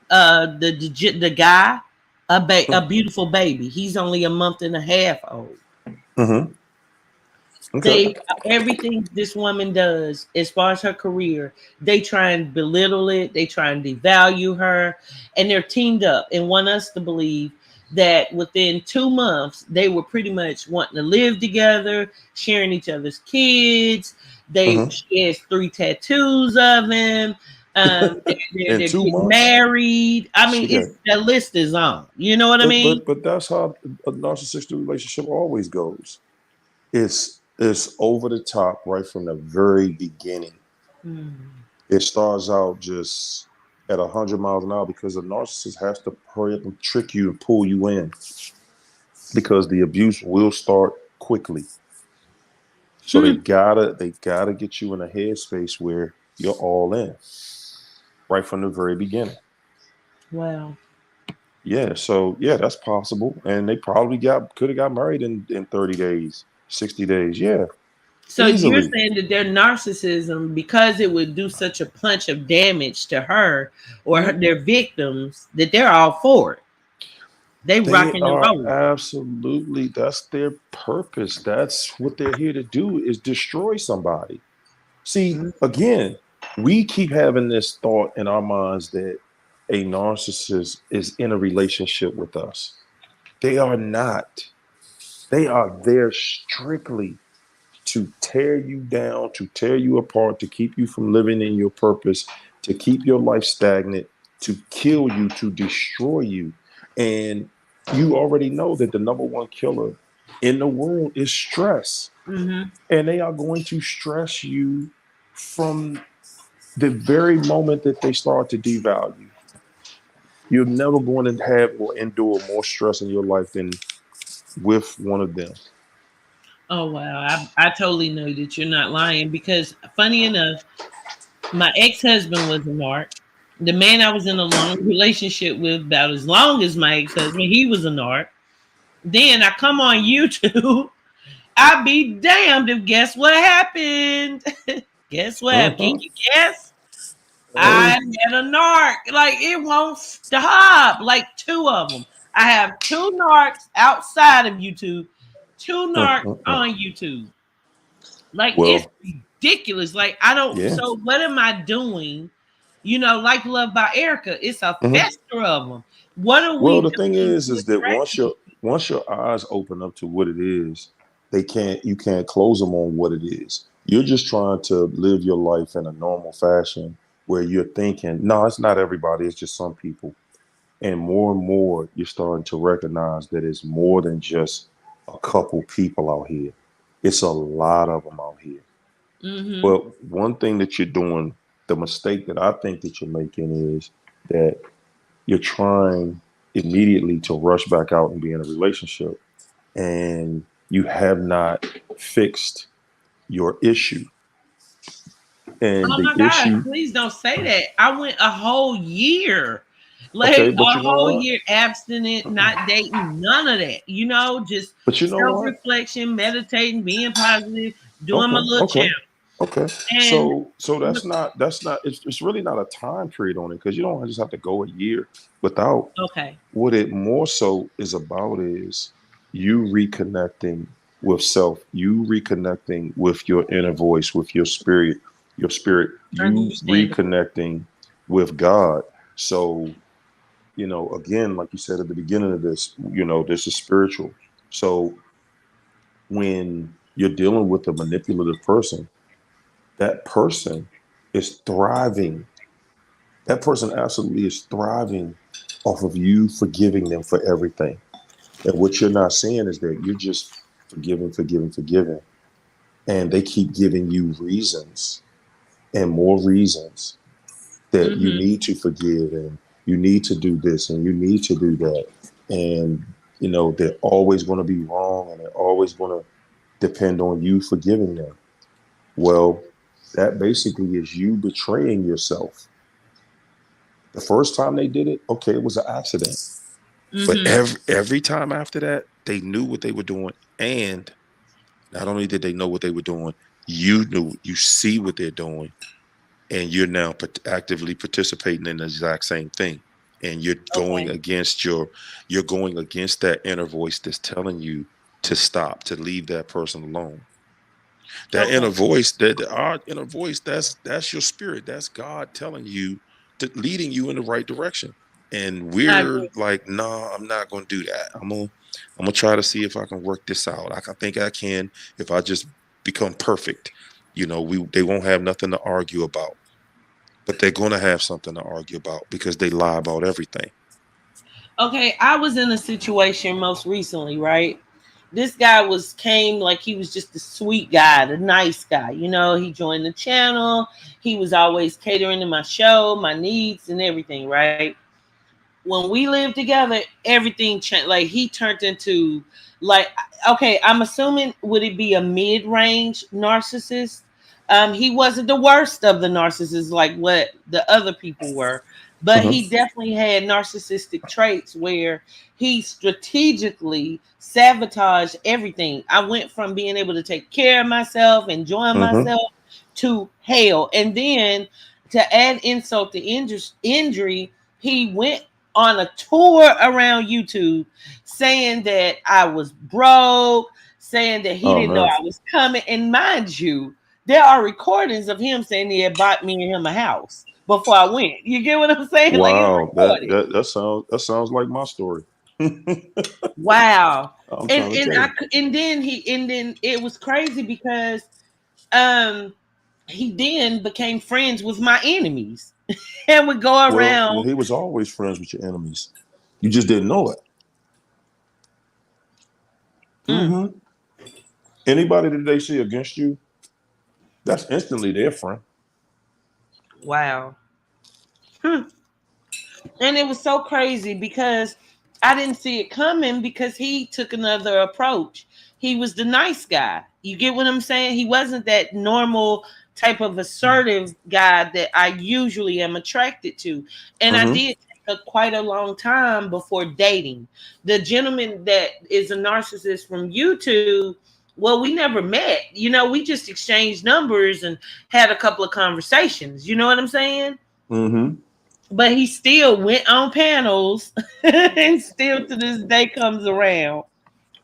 the guy a beautiful baby. He's only a month and a half old. Hmm. Okay. They everything this woman does as far as her career, they try and belittle it, they try and devalue her, and they're teamed up and want us to believe that within 2 months they were pretty much wanting to live together, sharing each other's kids. Hmm. She has 3 tattoos of him. In They're two getting months, married. I she mean, got. it's the list is on. You know what I mean? But that's how a narcissistic relationship always goes. It's over the top right from the very beginning. Hmm. It starts out just at 100 miles an hour because a narcissist has to hurry up and trick you and pull you in because the abuse will start quickly. So Hmm. they gotta get you in a headspace where you're all in right from the very beginning. Wow. Yeah, so yeah, that's possible. And they probably could have got married in 30 days, 60 days. Yeah, So you're easily. saying that their narcissism, because it would do such a punch of damage to her or Mhm. their victims, that they're all for it. They They rocking and are rolling. absolutely, that's their purpose. That's what they're here to do is destroy somebody. See, Mm-hmm. again, we keep having this thought in our minds that a narcissist is in a relationship with us. They are not. They are there strictly to tear you down, to tear you apart, to keep you from living in your purpose, to keep your life stagnant, to kill you, to destroy you. And you already know that the number one killer in the world is stress. Mm-hmm. And they are going to stress you from the very moment that they start to devalue. You're never going to have or endure more stress in your life than with one of them. Oh wow, I totally know that you're not lying because funny enough, my ex-husband was a narc. The man I was in a long relationship with, about as long as my ex-husband, he was a narc. Then I come on YouTube. I be damned if guess what happened. Guess what happened? Can Mhm. you guess? I had a narc. Like, it won't stop. Like, 2 of them. I have 2 narcs outside of YouTube, 2 narcs on YouTube. Like, it's Well, ridiculous. Like, I don't. yeah. So, what am I doing? You know, like Love by Erica, it's a fester of them. What are Well, we the thing doing is to that address it? once your eyes open up to what it is, you can't close them on what it is. You're just trying to live your life in a normal fashion where you're thinking, no, it's not everybody, it's just some people. And more, you're starting to recognize that it's more than just a couple people out here. It's a lot of them out here. Mm-hmm. But one thing that you're doing, the mistake that I think that you're making is that you're trying immediately to rush back out and be in a relationship, and you have not fixed your issue. And Oh the my gosh, issue, please don't say that. I went a whole year, like okay, but a you know whole what? year abstinent, not dating, none of that. You know, just But you know self what? reflection, meditating, being positive, doing my Okay, little okay, channel. okay. And So that's not it's really not a time period on it because you don't just have to go a year without. okay, What it more so is about is you reconnecting with self, you reconnecting with your inner voice, with your spirit, you understandable. reconnecting with God. So, again, like you said at the beginning of this, this is spiritual. So when you're dealing with a manipulative person, that person is thriving. That person absolutely is thriving off of you forgiving them for everything. And what you're not seeing is that you're just forgiving, forgiving, forgiving. And they keep giving you reasons and more reasons that you Mm-hmm. need to forgive and you need to do this and you need to do that. And, they're always going to be wrong and they're always going to depend on you forgiving them. Well, that basically is you betraying yourself. The first time they did it, okay, it was an accident. But Mm-hmm. every time after that, they knew what they were doing. And not only did they know what they were doing, you see what they're doing, and you're now actively participating in the exact same thing. And Okay. you're going against that inner voice that's telling you to stop, to leave that person alone. That inner Okay. voice, our inner voice, that's your spirit. That's God telling you, leading you in the right direction. And I we're agree. like, no, I'm not gonna do that. I'm gonna try to see if I can work this out. I think I can if I just become perfect. They won't have nothing to argue about, but they're gonna have something to argue about because they lie about everything. Okay, I was in a situation most recently, right? This guy came like he was just the sweet guy, the nice guy. You know, he joined the channel. He was always catering to my show, my needs, and everything, right? When we lived together, everything changed. Like, he turned into, like, okay, I'm assuming, would it be a mid-range narcissist? He wasn't the worst of the narcissists like what the other people were, but Mhm. he definitely had narcissistic traits where he strategically sabotaged everything. I went from being able to take care of myself, enjoying Mhm. myself, to hell. And then, to add insult to injury, he went on a tour around YouTube saying that I was broke, saying that he Oh didn't know man. I was coming. And mind you, there are recordings of him saying he had bought me and him a house before I went. You get what I'm saying? Like, it's Wow. That recorded. that that sounds like my story. Wow. I'm And trying to and tell I you. and then it was crazy because um he then became friends with my enemies and would go Well, around. he was always friends with your enemies. You just didn't know it. Mm, Hmm. Anybody that they see against you, that's instantly their friend. wow. Hmm. And it was so crazy because I didn't see it coming because he took another approach. He was the nice guy. You get what I'm saying? He wasn't that normal type of assertive guy that I usually am attracted to. And I Hmm. did take quite a long time before dating. The gentleman that is a narcissist from YouTube, well, we never met. You know, we just exchanged numbers and had a couple of conversations. You know what I'm saying? Mm-hmm. But he still went on panels and still to this day comes around,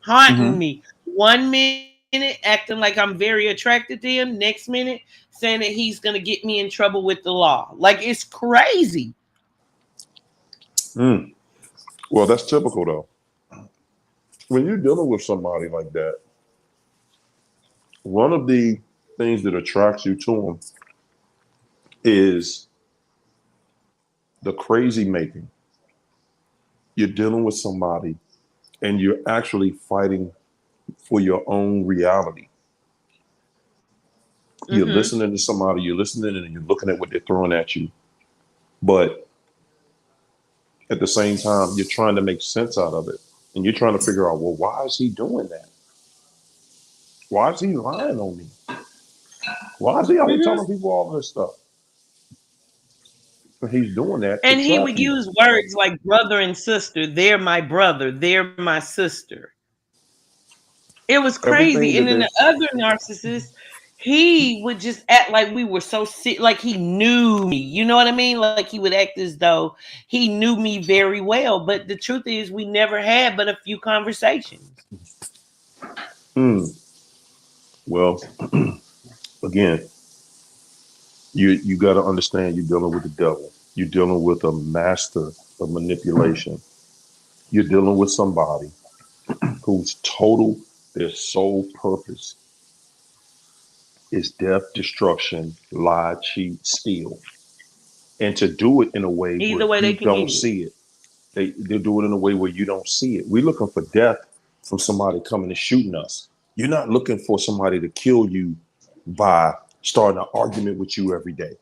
haunting Mm-hmm. me. 1 minute acting like I'm very attracted to him, next minute saying that he's going to get me in trouble with the law. Like, it's crazy. Mm. Well, that's typical though. When you're dealing with somebody like that, one of the things that attracts you to them is the crazy making. You're dealing with somebody and you're actually fighting for your own reality. You're Mm-hmm. listening to somebody, you're listening and you're looking at what they're throwing at you. But at the same time, you're trying to make sense out of it. And you're trying to figure out, well, why is he doing that? Why is he lying on me? Why is he out here Mm-hmm. telling people all this stuff? And he's doing that to And he trap would you. use words like brother and sister. They're my brother. They're my sister. It was Everything crazy. that And then they the other narcissist, he would just act like we were so sick, like he knew me. You know what I mean? Like he would act as though he knew me very well. But the truth is, we never had but a few conversations. Hmm. Well, again, you got to understand you're dealing with the devil. You're dealing with a master of manipulation. You're dealing with somebody whose total, their sole purpose is death, destruction, lie, cheat, steal, and to do it in a way Either where way, they you can don't get it. see it. They do it in a way where you don't see it. We're looking for death from somebody coming and shooting us. You're not looking for somebody to kill you by starting an argument with you every day.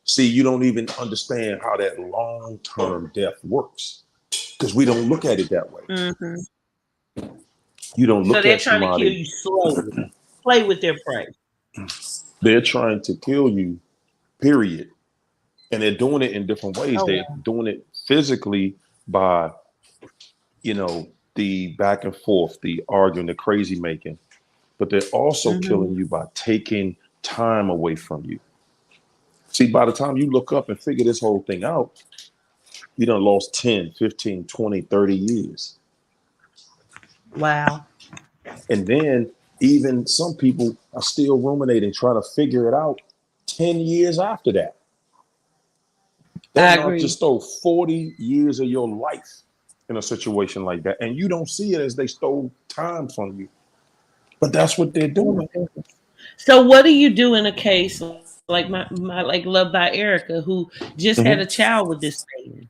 See, you don't even understand how that long-term death works because we don't look at it that way. Mm-hmm. You don't So look they're at trying to kill somebody, you slowly, play with their prey. they're trying to kill you, period. And they're doing it in different ways. Oh, They're doing it physically by, you know, the back and forth, the arguing, the crazy making, but they're also mm-hmm. killing you by taking time away from you. See, by the time you look up and figure this whole thing out, you done lost 10, 15, 20, 30 years. Wow. And then even some people are still ruminating, trying to figure it out 10 years after that. That I narc just agree. stole 40 years of your life in a situation like that. And you don't see it as they stole time from you. But that's what they're Oh doing. my goodness. So what do you do in a case like my like Love by Erica, who just had a Mhm. child with this man?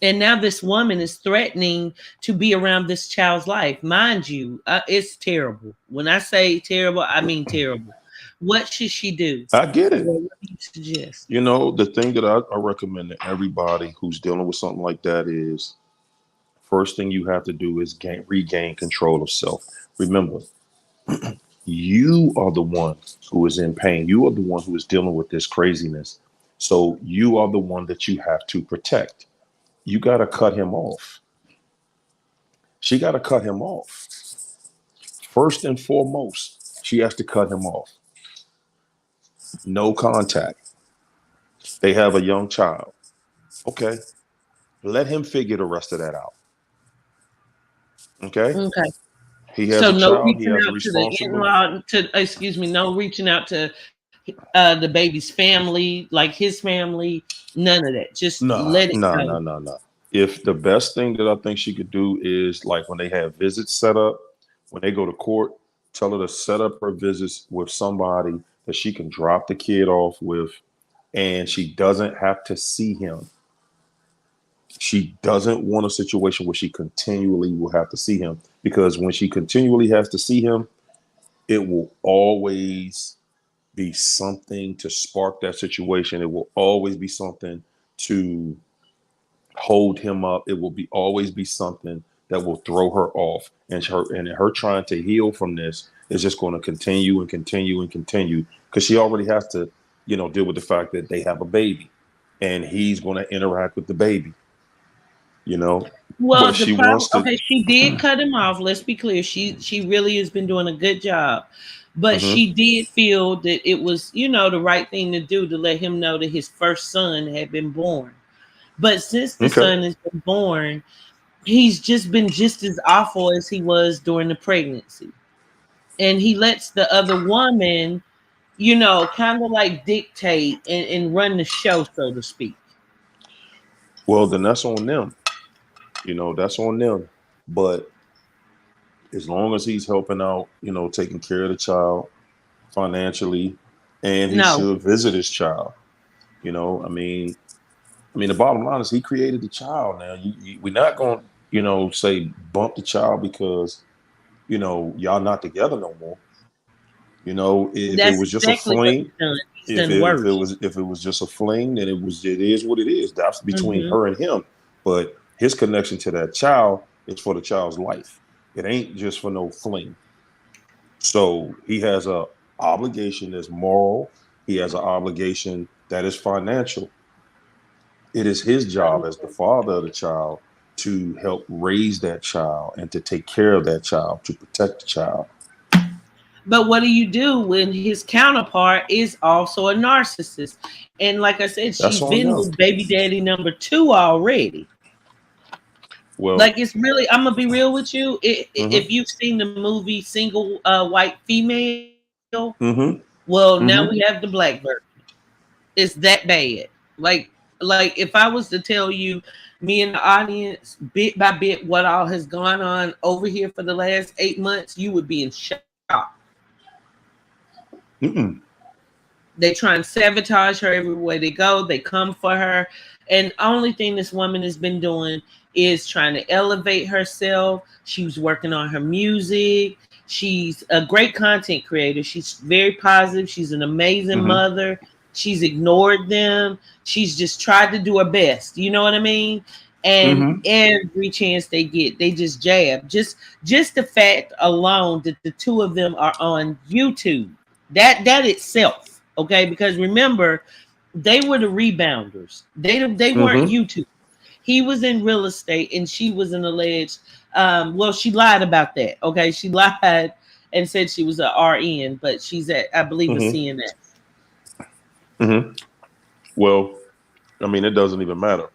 And now this woman is threatening to be around this child's life. Mind you, it's terrible. When I say terrible, I mean terrible. What should she do? I get it. What do you suggest? You know, the thing that I recommend to everybody who's dealing with something like that is first thing you have to do is regain control of self. Remember, you are the one who is in pain. You are the one who is dealing with this craziness. So you are the one that you have to protect. You got to cut him off. She got to cut him off. First and foremost, she has to cut him off. No contact. They have a young child. Okay. Let him figure the rest of that out. Okay. Okay. He has So a no child. He reaching has a out to the responsibility. in-law to excuse me, no reaching out to the baby's family, like his family, none of that. Just Nah, let it nah, go. nah, nah, nah. If the best thing that I think she could do is like when they have visits set up, when they go to court, tell her to set up her visits with somebody that she can drop the kid off with, and she doesn't have to see him. She doesn't want a situation where she continually will have to see him because when she continually has to see him, it will always be something to spark that situation. It will always be something to hold him up. It will be always be something that will throw her off. And her trying to heal from this is just going to continue and continue and continue because she already has to, you know, deal with the fact that they have a baby and he's going to interact with the baby, you know. But Well, the she problem, wants to. okay, she did cut him off. Let's be clear. She really has been doing a good job. But Mm-hmm. she did feel that it was, the right thing to do to let him know that his first son had been born. But since the Okay. son has been born, he's just been just as awful as he was during the pregnancy. And he lets the other woman, kind of like dictate and run the show, so to speak. Well, then that's on them. That's on them. But as long as he's helping out, taking care of the child financially, and he No, should visit his child. I mean, the bottom line is he created the child. Now, we're not going, to say bump the child because y'all not together no more. If it that's was just a exactly what fling, he's done. He's if done it, if it worse. was if it was just a fling, then it is what it is. That's between Hmm. her and him. But his connection to that child is for the child's life. It ain't just for no fling. So he has a obligation that's moral. He has an obligation that is financial. It is his job as the father of the child to help raise that child and to take care of that child, to protect the child. But what do you do when his counterpart is also a narcissist? And like I said, That's she's on been them. with baby daddy number two already. Well, Like, it's really, I'm gonna be real with you. mm-hmm, If you've seen the movie Single White Female, mm-hmm, well, now we mm-hmm, have the black version. It's that bad. Like if I was to tell you, me and the audience, bit by bit, what all has gone on over here for the last 8 months, you would be in shock. mm-mm, They try and sabotage her everywhere they go. They come for her. And the only thing this woman has been doing is trying to elevate herself. She was working on her music. She's a great content creator. She's very positive. She's an amazing mm-hmm, mother. She's ignored them. She's just tried to do her best. You know what I mean? And mm-hmm. every chance they get, they just jab. Just the fact alone that the two of them are on YouTube, that itself, okay? Because remember, they were the rebounders. They weren't Mm-hmm. YouTube. He was in real estate, and she was an alleged. Well, she lied about that. Okay, she lied and said she was a RN, but she's at, I believe, a Mm-hmm. CNA. Mm-hmm. Well, I mean, it doesn't even matter.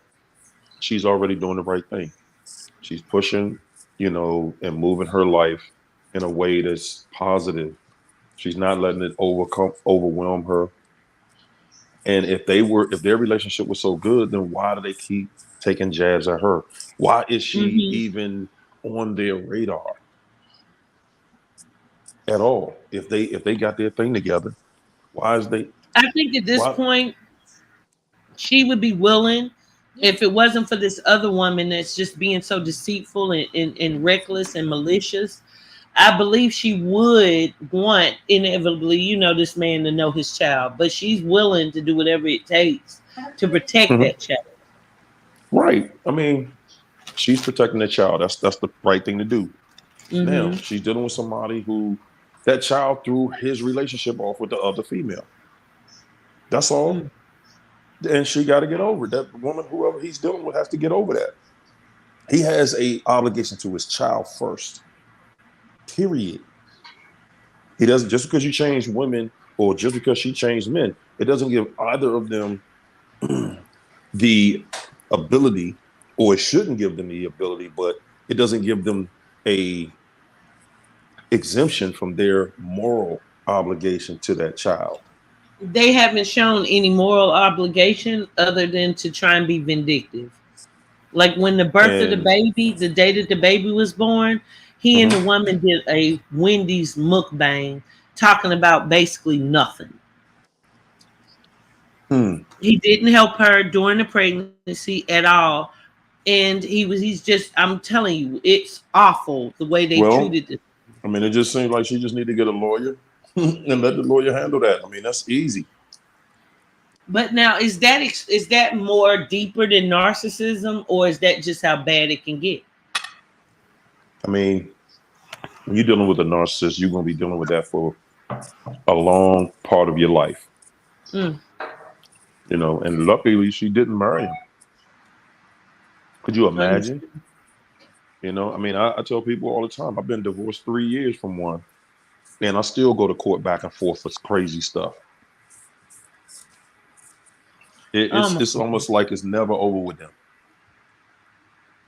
She's already doing the right thing. She's pushing, and moving her life in a way that's positive. She's not letting it overwhelm her. And if their relationship was so good, then why do they keep taking jabs at her? Why is she Hmm. even on their radar at all? If they got their thing together, why is they I think at this why? point, she would be willing, if it wasn't for this other woman that's just being so deceitful and reckless and malicious. I believe she would want inevitably, this man to know his child, but she's willing to do whatever it takes to protect Mhm. that child. Right. I mean, she's protecting the child. That's the right thing to do. Now Hmm. she's dealing with somebody who that child threw his relationship off with the other female. That's all. And she got to get over it. That woman, whoever he's dealing with, has to get over that. He has a obligation to his child first. Period. He doesn't just because you change women or just because she changed men. It doesn't give either of them the ability, or it shouldn't give them the ability, but it doesn't give them a exemption from their moral obligation to that child. They haven't shown any moral obligation other than to try and be vindictive. Like when the birth of the And baby, the day that the baby was born, he and the mhm, woman did a Wendy's mukbang talking about basically nothing. hmm. He didn't help her during the pregnancy at all. And he's just, I'm telling you, it's awful the way they Well, treated this. I mean, it just seems like she just need to get a lawyer and let the lawyer handle that. I mean, that's easy. But now, is that more deeper than narcissism, or is that just how bad it can get? I mean, when you're dealing with a narcissist, you're going to be dealing with that for a long part of your life, Mm. And luckily she didn't marry him. Could you imagine? I mean, I tell people all the time, I've been divorced 3 years from one. And I still go to court back and forth for crazy stuff. It's almost like it's never over with them.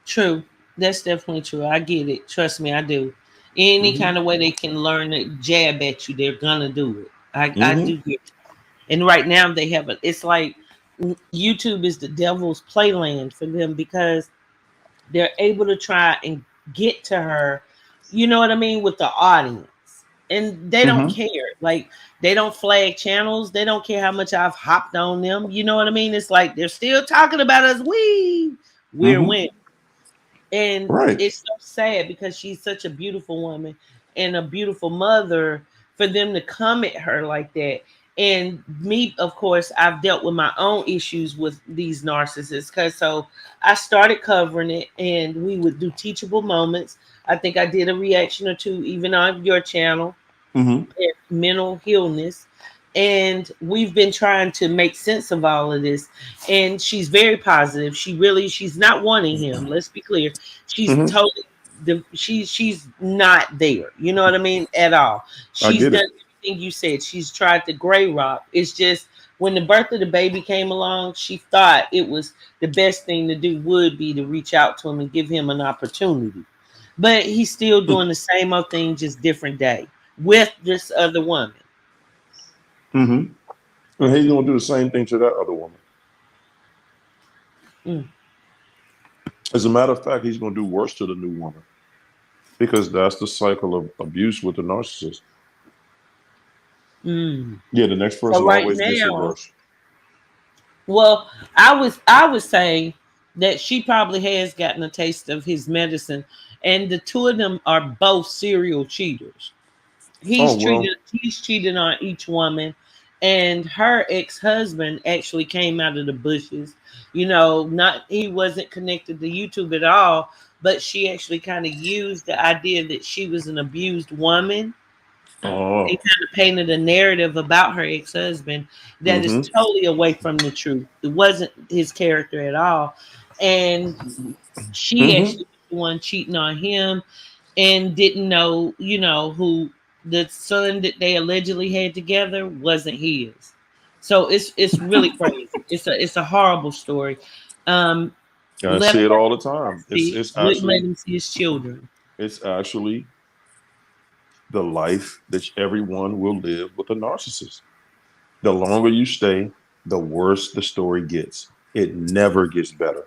True. That's definitely true. I get it. Trust me, I do. Any kind of way they can learn to jab at you, they're gonna do it. I do get it. And right now they have it's like YouTube is the devil's playland for them because they're able to try and get to her, you know what I mean, with the audience. And they don't care. Like they don't flag channels. They don't care how much I've hopped on them. You know what I mean? It's like they're still talking about us. We're winning. And it's so sad because she's such a beautiful woman and a beautiful mother for them to come at her like that. And me, of course, I've dealt with my own issues with these narcissists because so I started covering it and we would do teachable moments. I think I did a reaction or two, even on your channel, mental illness. And we've been trying to make sense of all of this. And she's very positive. She's not wanting him. Let's be clear. She's totally she's not there. You know what I mean? At all. She's done everything you said. She's tried the gray rock. It's just when the birth of the baby came along, she thought it was the best thing to do would be to reach out to him and give him an opportunity. But he's still doing the same old thing, just different day with this other woman. And he's gonna do the same thing to that other woman. As a matter of fact, he's gonna do worse to the new woman because that's the cycle of abuse with the narcissist. Yeah, the next person always gets it worse. Well, I was saying that she probably has gotten a taste of his medicine, and the two of them are both serial cheaters. He's cheated on each woman, and her ex-husband actually came out of the bushes. You know, he wasn't connected to YouTube at all, but she actually kind of used the idea that she was an abused woman. He kind of painted a narrative about her ex-husband that is totally away from the truth. It wasn't his character at all. And she actually was the one cheating on him and didn't know, you know, who the son that they allegedly had together wasn't his. So it's really crazy. It's a horrible story. I see it all the time. It's actually let him see his children. It's actually the life that everyone will live with a narcissist. The longer you stay, the worse the story gets. It never gets better.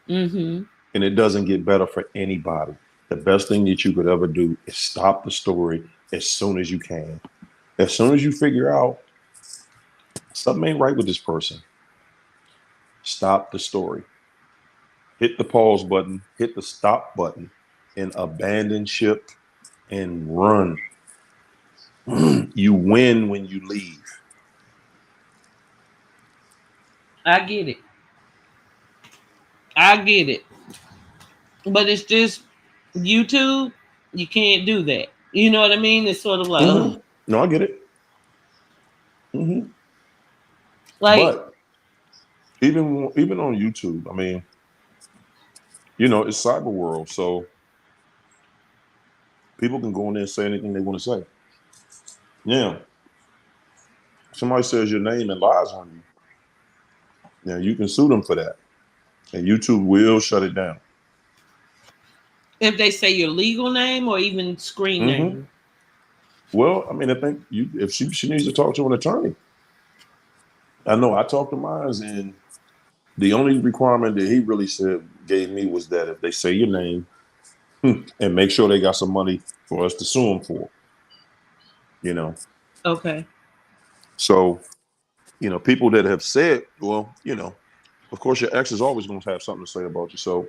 And it doesn't get better for anybody. The best thing that you could ever do is stop the story as soon as you can. As soon as you figure out something ain't right with this person, stop the story. Hit the pause button, hit the stop button, and abandon ship and run. You win when you leave. I get it. But it's just YouTube, you can't do that. You know what I mean? It's sort of like No, I get it. Like, but even on YouTube, I mean, you know, it's cyber world, so people can go in there and say anything they want to say. Yeah. Somebody says your name and lies on you. Now you can sue them for that. And YouTube will shut it down. If they say your legal name or even screen name. Well, I mean, I think if she needs to talk to an attorney. I know I talked to mine, and the only requirement that he really gave me was that if they say your name and make sure they got some money for us to sue them for, you know. Okay. So, you know, people that have said, well, you know, of course your ex is always going to have something to say about you. So,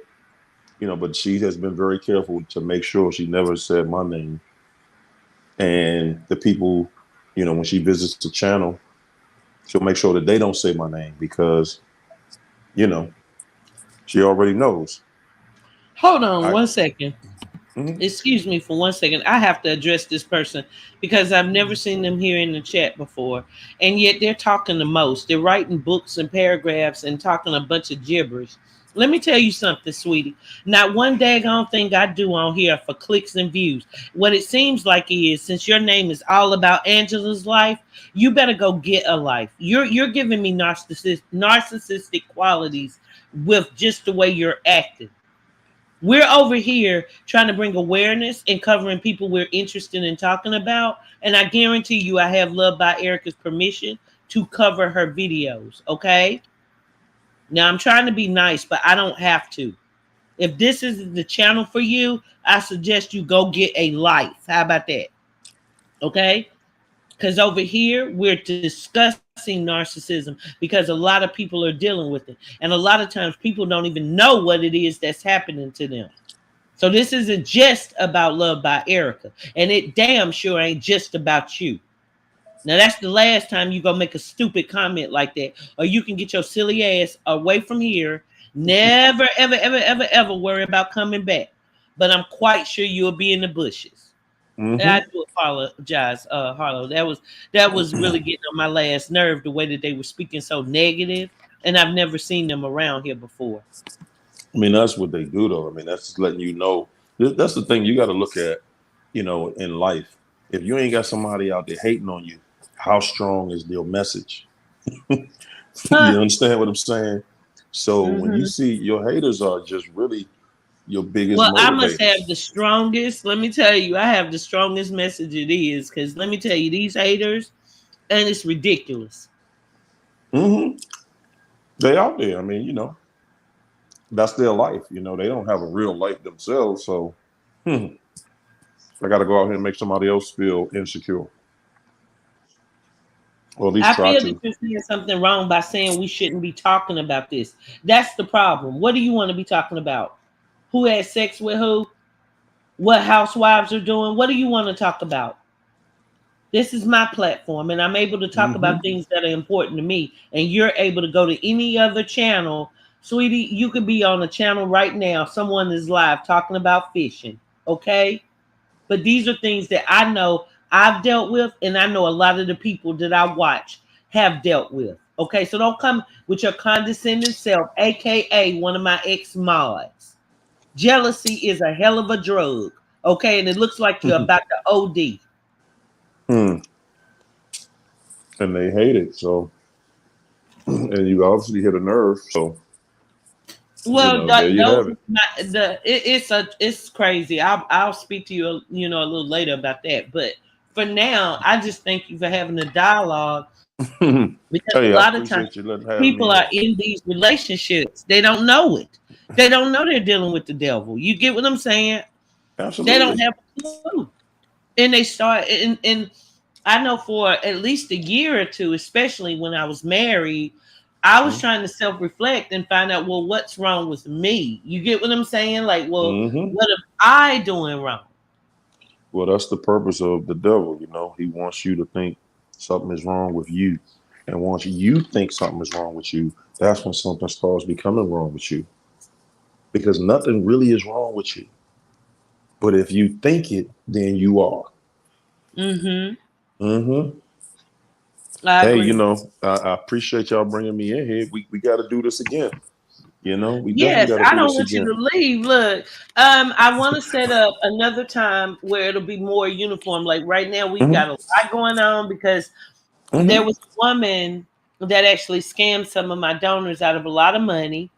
you know, but she has been very careful to make sure she never said my name. And the people, you know, when she visits the channel, she'll make sure that they don't say my name because, you know, she already knows. Hold on 1 second. Excuse me for 1 second. I have to address this person because I've never seen them here in the chat before. And yet they're talking the most. They're writing books and paragraphs and talking a bunch of gibberish. Let me tell you something, sweetie. Not one daggone thing I do on here for clicks and views. What it seems like is, since your name is all about Angela's life, you better go get a life. You're giving me narcissistic qualities with just the way you're acting. We're over here trying to bring awareness and covering people we're interested in talking about. And I guarantee you I have Love by Erica's permission to cover her videos. Okay. Now I'm trying to be nice, but I don't have to. If this is the channel for you, I suggest you go get a life. How about that? Okay? Because over here, we're discussing narcissism because a lot of people are dealing with it. And a lot of times people don't even know what it is that's happening to them. So this isn't just about Love by Erica. And it damn sure ain't just about you. Now that's the last time you go make a stupid comment like that, or you can get your silly ass away from here. Never, ever, ever, ever, ever worry about coming back. But I'm quite sure you'll be in the bushes. Mm-hmm. I do apologize, Harlow. That was really getting on my last nerve, the way that they were speaking so negative, and I've never seen them around here before. I mean, that's what they do, though. I mean, that's just letting you know. That's the thing you got to look at, you know, in life. If you ain't got somebody out there hating on you, how strong is their message? You understand what I'm saying? So when you see your haters are just really your biggest well, motivators. I must have the strongest. Let me tell you, I have the strongest message it is, because let me tell you, these haters, and it's ridiculous. Mm-hmm. They out there. I mean, you know, that's their life. You know, they don't have a real life themselves. So I got to go out here and make somebody else feel insecure. Or at least I try feel to. that you're saying something wrong by saying we shouldn't be talking about this. That's the problem. What do you want to be talking about? Who had sex with who? What housewives are doing? What do you want to talk about? This is my platform, and I'm able to talk about things that are important to me. And you're able to go to any other channel. Sweetie, you could be on a channel right now. Someone is live talking about fishing. Okay? But these are things that I know I've dealt with, and I know a lot of the people that I watch have dealt with. Okay, so don't come with your condescending self, aka one of my ex-mods. Jealousy is a hell of a drug. Okay, and it looks like you're about to OD. And they hate it. So, and you obviously hit a nerve. So, Well, there you have it. It's crazy. I'll speak to you, a little later about that. But for now, I just thank you for having a dialogue, because Hey, a I lot of times appreciate you letting have people me. are in these relationships. They don't know it. They don't know they're dealing with the devil. You get what I'm saying? Absolutely. They don't have a clue. And they start, and I know for at least a year or two, especially when I was married, I was trying to self-reflect and find out, well, what's wrong with me? You get what I'm saying? Like, well, what am I doing wrong? Well, that's the purpose of the devil. You know, he wants you to think something is wrong with you. And once you think something is wrong with you, that's when something starts becoming wrong with you. Because nothing really is wrong with you. But if you think it, then you are. I Hey, agree. you know, I appreciate y'all bringing me in here. We got to do this again. You know, we definitely Yes, got to I do don't this want you again. to leave. Look, I want to set up another time where it'll be more uniform. Like right now, we've got a lot going on because there was a woman that actually scammed some of my donors out of a lot of money,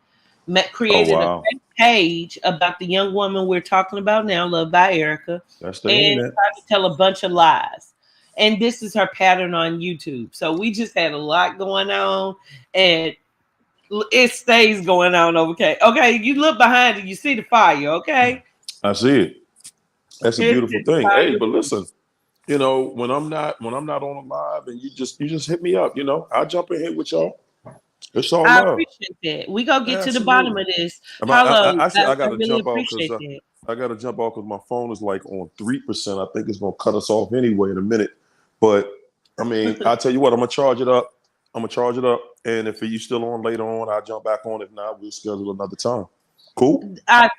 created a fake page about the young woman we're talking about now, Love by Erica, That's the and internet. tried to tell a bunch of lies. And this is her pattern on YouTube. So we just had a lot going on, and it stays going on. Okay. Okay. You look behind you, you see the fire. Okay. I see it. That's a beautiful It's thing. Hey, fire. but listen, you know, when I'm not on a live and you just hit me up, you know, I'll jump in here with y'all. It's all I love. appreciate that. We gonna get to the bottom Absolutely. of this. I, Hello. actually, I I got to really jump out because appreciate that. I got to jump out because my phone is like on 3%. I think it's gonna cut us off anyway in a minute. But I mean, I'll tell you what, I'm gonna charge it up. And if you still on later on, I'll jump back on. If not, we'll schedule another time. Cool. I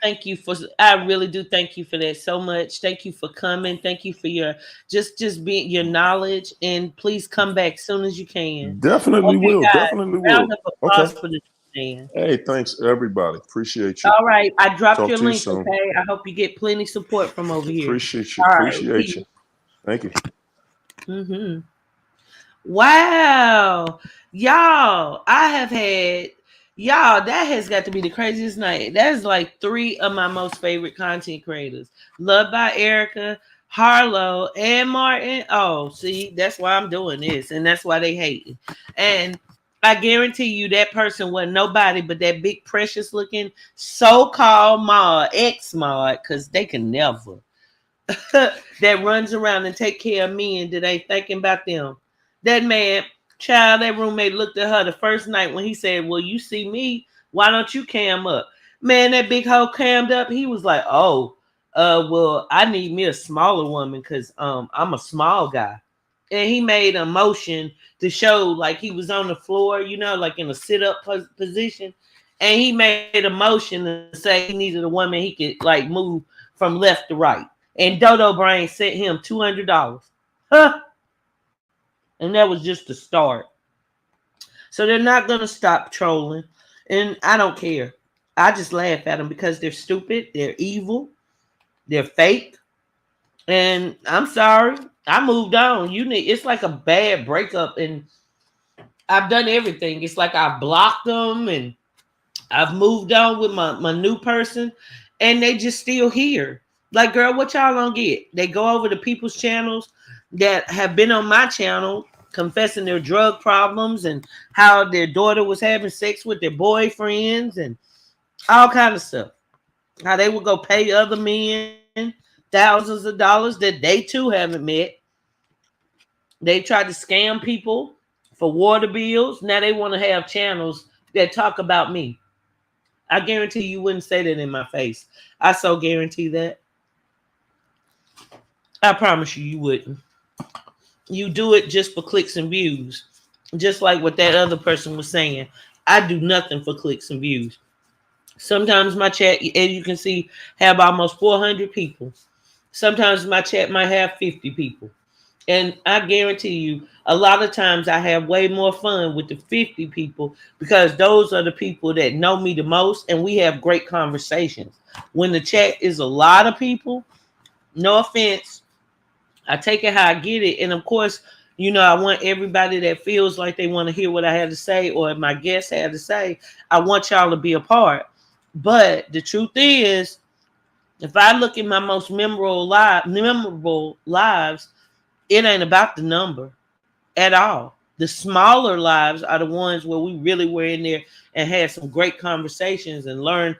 really do thank you for that so much. Thank you for coming. Thank you for your just being your knowledge. And please come back as soon as you can. Definitely Okay, will. guys. Definitely will. Round of Okay. applause for this. saying. Hey, thanks everybody. Appreciate you. All right. I dropped Talk your to you link, soon. okay? I hope you get plenty support from over here. Appreciate you. All right. Appreciate See you. Thank you. Mm-hmm. Wow. Y'all, I have had, y'all, that has got to be the craziest night. That is like 3 of my most favorite content creators. Loved by Erica, Harlow, and Martin. Oh, see, that's why I'm doing this. And that's why they hate it. And I guarantee you that person wasn't nobody but that big precious looking so-called mod, ex-mod, because they can never. That runs around and take care of me and that ain't thinking about them. That man, child, that roommate looked at her the first night when he said, well, you see me, why don't you cam up? Man, that big hoe cammed up. He was like, oh, well, I need me a smaller woman because I'm a small guy. And he made a motion to show like he was on the floor, you know, like in a sit-up position. And he made a motion to say he needed a woman he could like move from left to right. And Dodo Brain sent him $200. Huh? And that was just the start. So they're not going to stop trolling. And I don't care. I just laugh at them because they're stupid. They're evil. They're fake. And I'm sorry. I moved on. It's like a bad breakup. And I've done everything. It's like I've blocked them and I've moved on with my new person. And they just still here. Like, girl, what y'all gonna get? They go over to people's channels that have been on my channel confessing their drug problems and how their daughter was having sex with their boyfriends and all kind of stuff. How they would go pay other men thousands of dollars that they too haven't met. They tried to scam people for water bills. Now they want to have channels that talk about me. I guarantee you wouldn't say that in my face. I so guarantee that. I promise you, you wouldn't. You do it just for clicks and views. Just like what that other person was saying. I do nothing for clicks and views. Sometimes my chat, as you can see, have almost 400 people. Sometimes my chat might have 50 people. And I guarantee you, a lot of times I have way more fun with the 50 people because those are the people that know me the most and we have great conversations. When the chat is a lot of people, no offense, I take it how I get it. And of course, you know, I want everybody that feels like they want to hear what I have to say or my guests had to say, I want y'all to be a part. But the truth is, if I look at my most memorable lives, it ain't about the number at all. The smaller lives are the ones where we really were in there and had some great conversations and learned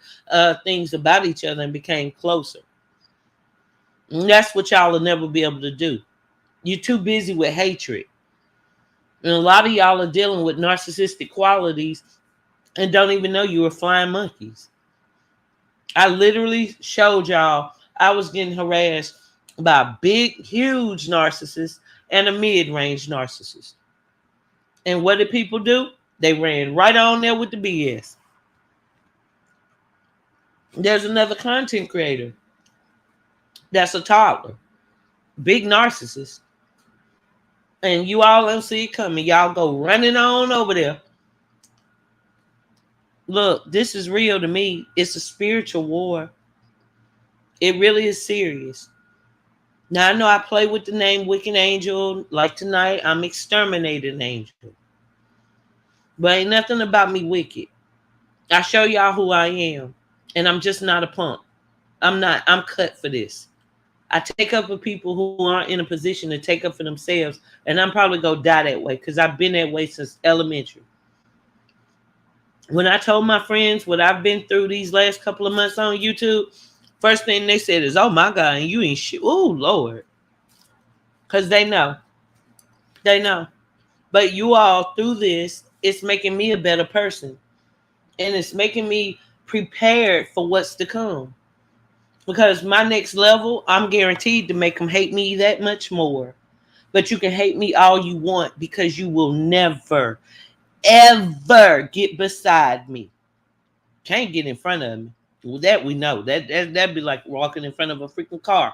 things about each other and became closer. And that's what y'all will never be able to do. You're too busy with hatred. And a lot of y'all are dealing with narcissistic qualities and don't even know you were flying monkeys. I literally showed y'all I was getting harassed by a big, huge narcissist and a mid-range narcissist. And what did people do? They ran right on there with the BS. There's another content creator that's a toddler, big narcissist. And you all don't see it coming. Y'all go running on over there. Look, this is real to me. It's a spiritual war. It really is serious. Now, I know I play with the name Wicked Angel. Like tonight, I'm Exterminating Angel. But ain't nothing about me wicked. I show y'all who I am. And I'm just not a punk. I'm cut for this. I take up for people who aren't in a position to take up for themselves. And I'm probably going to die that way because I've been that way since elementary. When I told my friends what I've been through these last couple of months on YouTube, first thing they said is, oh my God, and you ain't shit. Oh, Lord. Because they know. They know. But you all, through this, it's making me a better person. And it's making me prepared for what's to come. Because my next level, I'm guaranteed to make them hate me that much more. But you can hate me all you want because you will never, ever get beside me. Can't get in front of me. Well, that we know. That'd be like walking in front of a freaking car.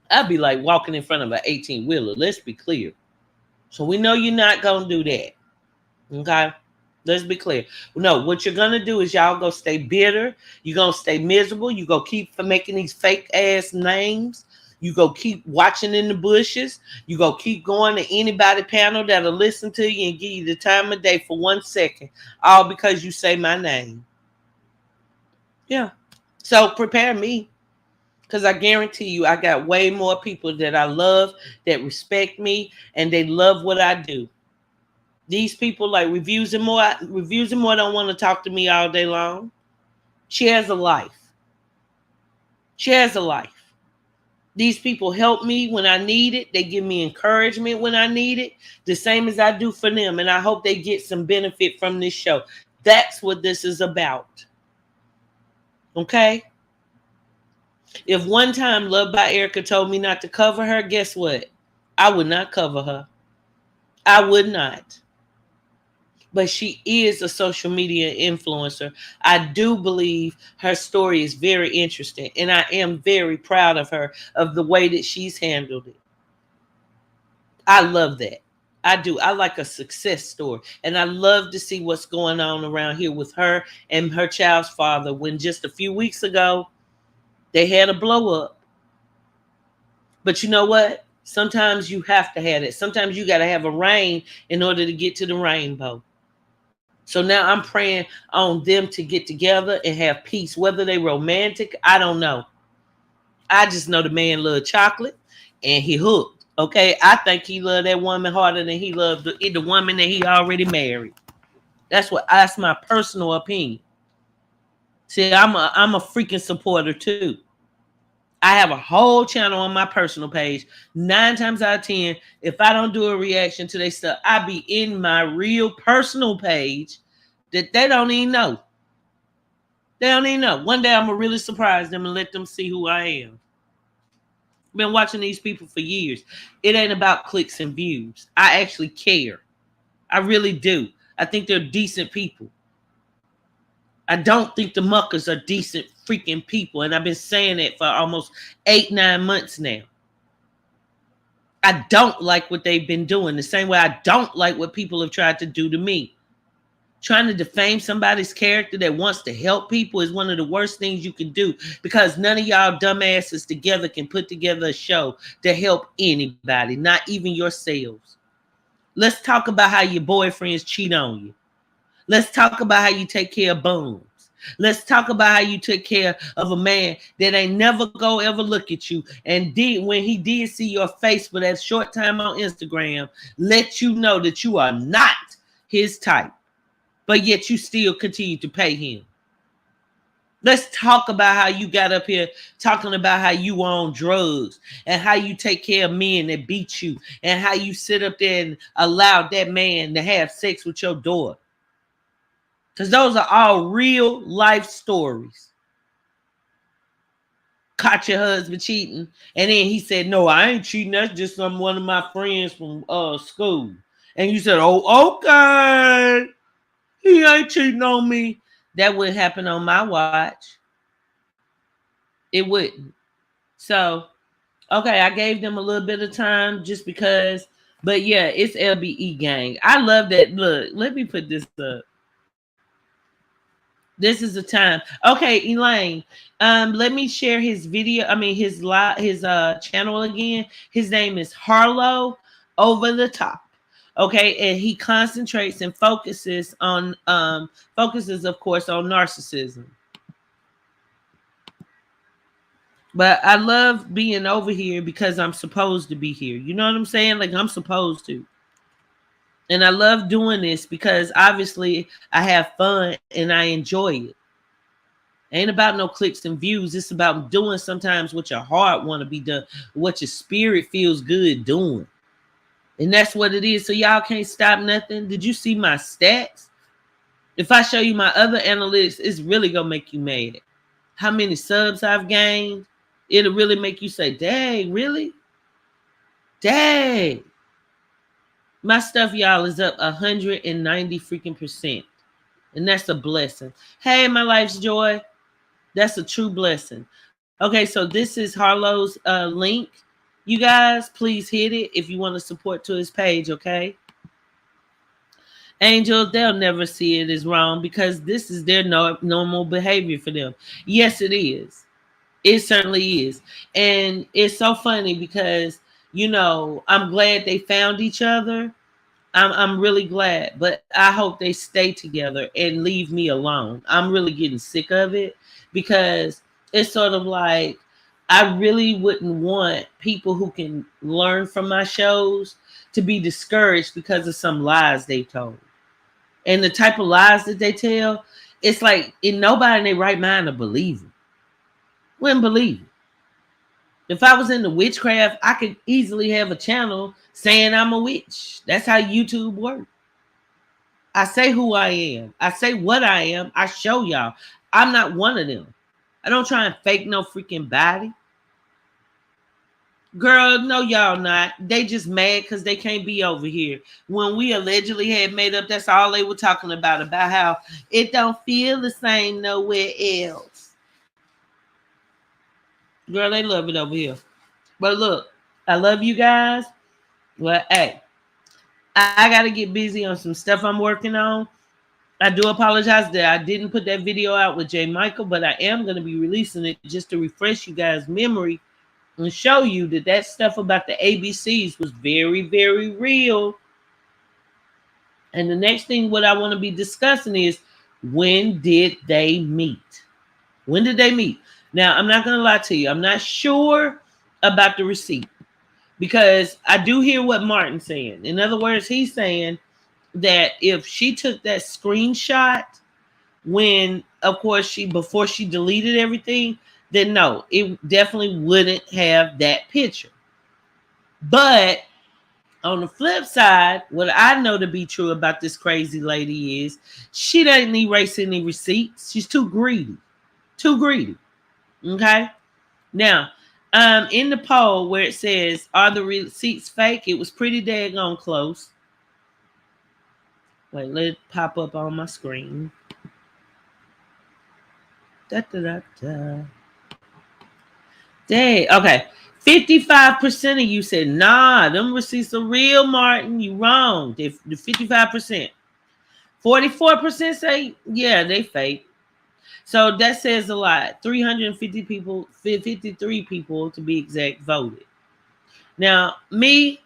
I'd be like walking in front of an 18-wheeler. Let's be clear. So we know you're not going to do that. Okay? Let's be clear. No, what you're gonna do is y'all go stay bitter. You're gonna stay miserable. You go keep making these fake ass names. You go keep watching in the bushes. You go keep going to anybody panel that'll listen to you and give you the time of day for 1 second, all because you say my name. Yeah. So prepare me, because I guarantee you, I got way more people that I love, that respect me, and they love what I do. These people like Reviews and More. Reviews and More don't want to talk to me all day long. She has a life. She has a life. These people help me when I need it. They give me encouragement when I need it, the same as I do for them. And I hope they get some benefit from this show. That's what this is about. Okay? If one time Love by Erica told me not to cover her, guess what? I would not cover her. I would not. But she is a social media influencer. I do believe her story is very interesting, and I am very proud of her, of the way that she's handled it. I love that. I do. I like a success story, and I love to see what's going on around here with her and her child's father, when just a few weeks ago, they had a blow up. But you know what? Sometimes you have to have it. Sometimes you got to have a rain in order to get to the rainbow. So now I'm praying on them to get together and have peace. Whether they romantic, I don't know. I just know the man loved chocolate and he hooked. Okay, I think he loved that woman harder than he loved the woman that he already married. That's my personal opinion. See, I'm a freaking supporter too. I have a whole channel on my personal page. 9 times out of 10, if I don't do a reaction to their stuff, I be in my real personal page that they don't even know. They don't even know. One day I'm gonna really surprise them and let them see who I am. Been watching these people for years. It ain't about clicks and views. I actually care. I really do. I think they're decent people. I don't think the muckers are decent freaking people. And I've been saying it for almost 8-9 months now. I don't like what they've been doing. The same way I don't like what people have tried to do to me. Trying to defame somebody's character that wants to help people is one of the worst things you can do, because none of y'all dumbasses together can put together a show to help anybody, not even yourselves. Let's talk about how your boyfriends cheat on you. Let's talk about how you take care of bums. Let's talk about how you took care of a man that ain't never go ever look at you, and did, when he did see your face for that short time on Instagram, let you know that you are not his type, but yet you still continue to pay him. Let's talk about how you got up here talking about how you on drugs and how you take care of men that beat you and how you sit up there and allow that man to have sex with your daughter. Because those are all real life stories. Caught your husband cheating, and then he said, no, I ain't cheating. That's just one of my friends from school. And you said, oh, okay. He ain't cheating on me. That wouldn't happen on my watch. It wouldn't. So, okay, I gave them a little bit of time just because. But yeah, it's LBE gang. I love that. Look, let me put this up. This is the time. Okay, Elaine. Let me share his video. I mean his channel again. His name is Harlow Over the Top. Okay, and he concentrates and focuses on of course on narcissism. But I love being over here because I'm supposed to be here. You know what I'm saying? Like, I'm supposed to. And I love doing this because obviously I have fun and I enjoy it. Ain't about no clicks and views. It's about doing sometimes what your heart want to be done, what your spirit feels good doing. And that's what it is. So y'all can't stop nothing. Did you see my stats? If I show you my other analytics, it's really going to make you mad. How many subs I've gained? It'll really make you say, dang, really? Dang. My stuff, y'all, is up 190 freaking %. And that's a blessing. Hey, my life's joy. That's a true blessing. Okay, so this is Harlow's link. You guys, please hit it if you want to support to his page, okay? Angel, they'll never see it as wrong because this is their normal behavior for them. Yes, it is. It certainly is. And it's so funny because, I'm glad they found each other. I'm really glad, but I hope they stay together and leave me alone. I'm really getting sick of it because it's sort of like I really wouldn't want people who can learn from my shows to be discouraged because of some lies they told. And the type of lies that they tell, it's like nobody in their right mind to believe it. Wouldn't believe it. If I was into witchcraft, I could easily have a channel saying I'm a witch. That's how YouTube works. I say who I am. I say what I am. I show y'all. I'm not one of them. I don't try and fake no freaking body. Girl, no, y'all not. They just mad because they can't be over here. When we allegedly had made up, that's all they were talking about how it don't feel the same nowhere else. Girl, they love it over here. But look, I love you guys. Well, hey, I got to get busy on some stuff I'm working on. I do apologize that I didn't put that video out with J. Michael, but I am going to be releasing it just to refresh you guys' memory and show you that stuff about the ABCs was very, very real. And the next thing what I want to be discussing is, when did they meet? When did they meet? Now, I'm not going to lie to you. I'm not sure about the receipt because I do hear what Martin's saying. In other words, he's saying that if she took that screenshot when, of course, before she deleted everything, then no, it definitely wouldn't have that picture. But on the flip side, what I know to be true about this crazy lady is she doesn't erase any receipts. She's too greedy. Too greedy. Okay? Now, in the poll where it says, are the receipts fake? It was pretty daggone close. Wait, let it pop up on my screen. Da, da, da, da. Dang, okay. 55% of you said, nah, them receipts are real, Martin. You wrong. The 55%. 44% say, yeah, they fake. So that says a lot. 350 people, 53 people to be exact, voted. Now, me,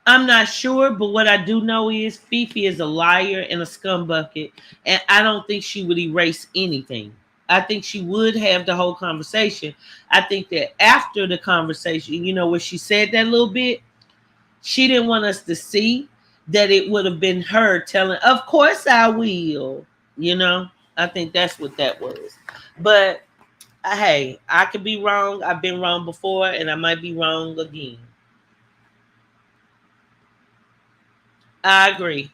I'm not sure, but what I do know is Fifi is a liar and a scumbucket, and I don't think she would erase anything. I think she would have the whole conversation. I think that after the conversation, where she said that little bit, she didn't want us to see that it would have been her telling, of course I will. I think that's what that was. But hey, I could be wrong. I've been wrong before, and I might be wrong again. I agree.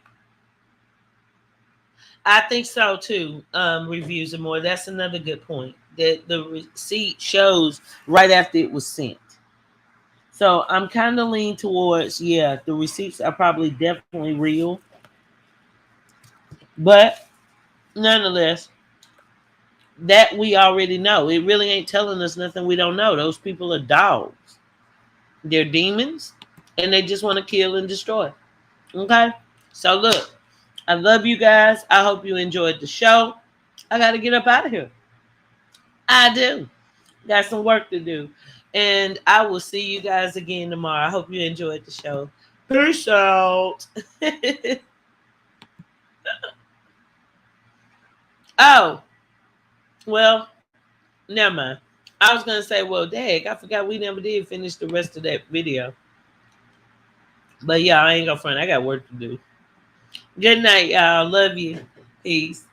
I think so too. Reviews and more. That's another good point. That the receipt shows right after it was sent. So I'm kind of leaning towards, the receipts are probably definitely real. But nonetheless, that we already know. It really ain't telling us nothing we don't know. Those people are dogs. They're demons, and they just want to kill and destroy. Okay? So look, I love you guys. I hope you enjoyed the show. I got to get up out of here. I do. Got some work to do. And I will see you guys again tomorrow. I hope you enjoyed the show. Peace out. Oh, well, never mind. I was going to say, well, dang, I forgot we never did finish the rest of that video. But yeah, I ain't going to front. I got work to do. Good night, y'all. Love you. Peace.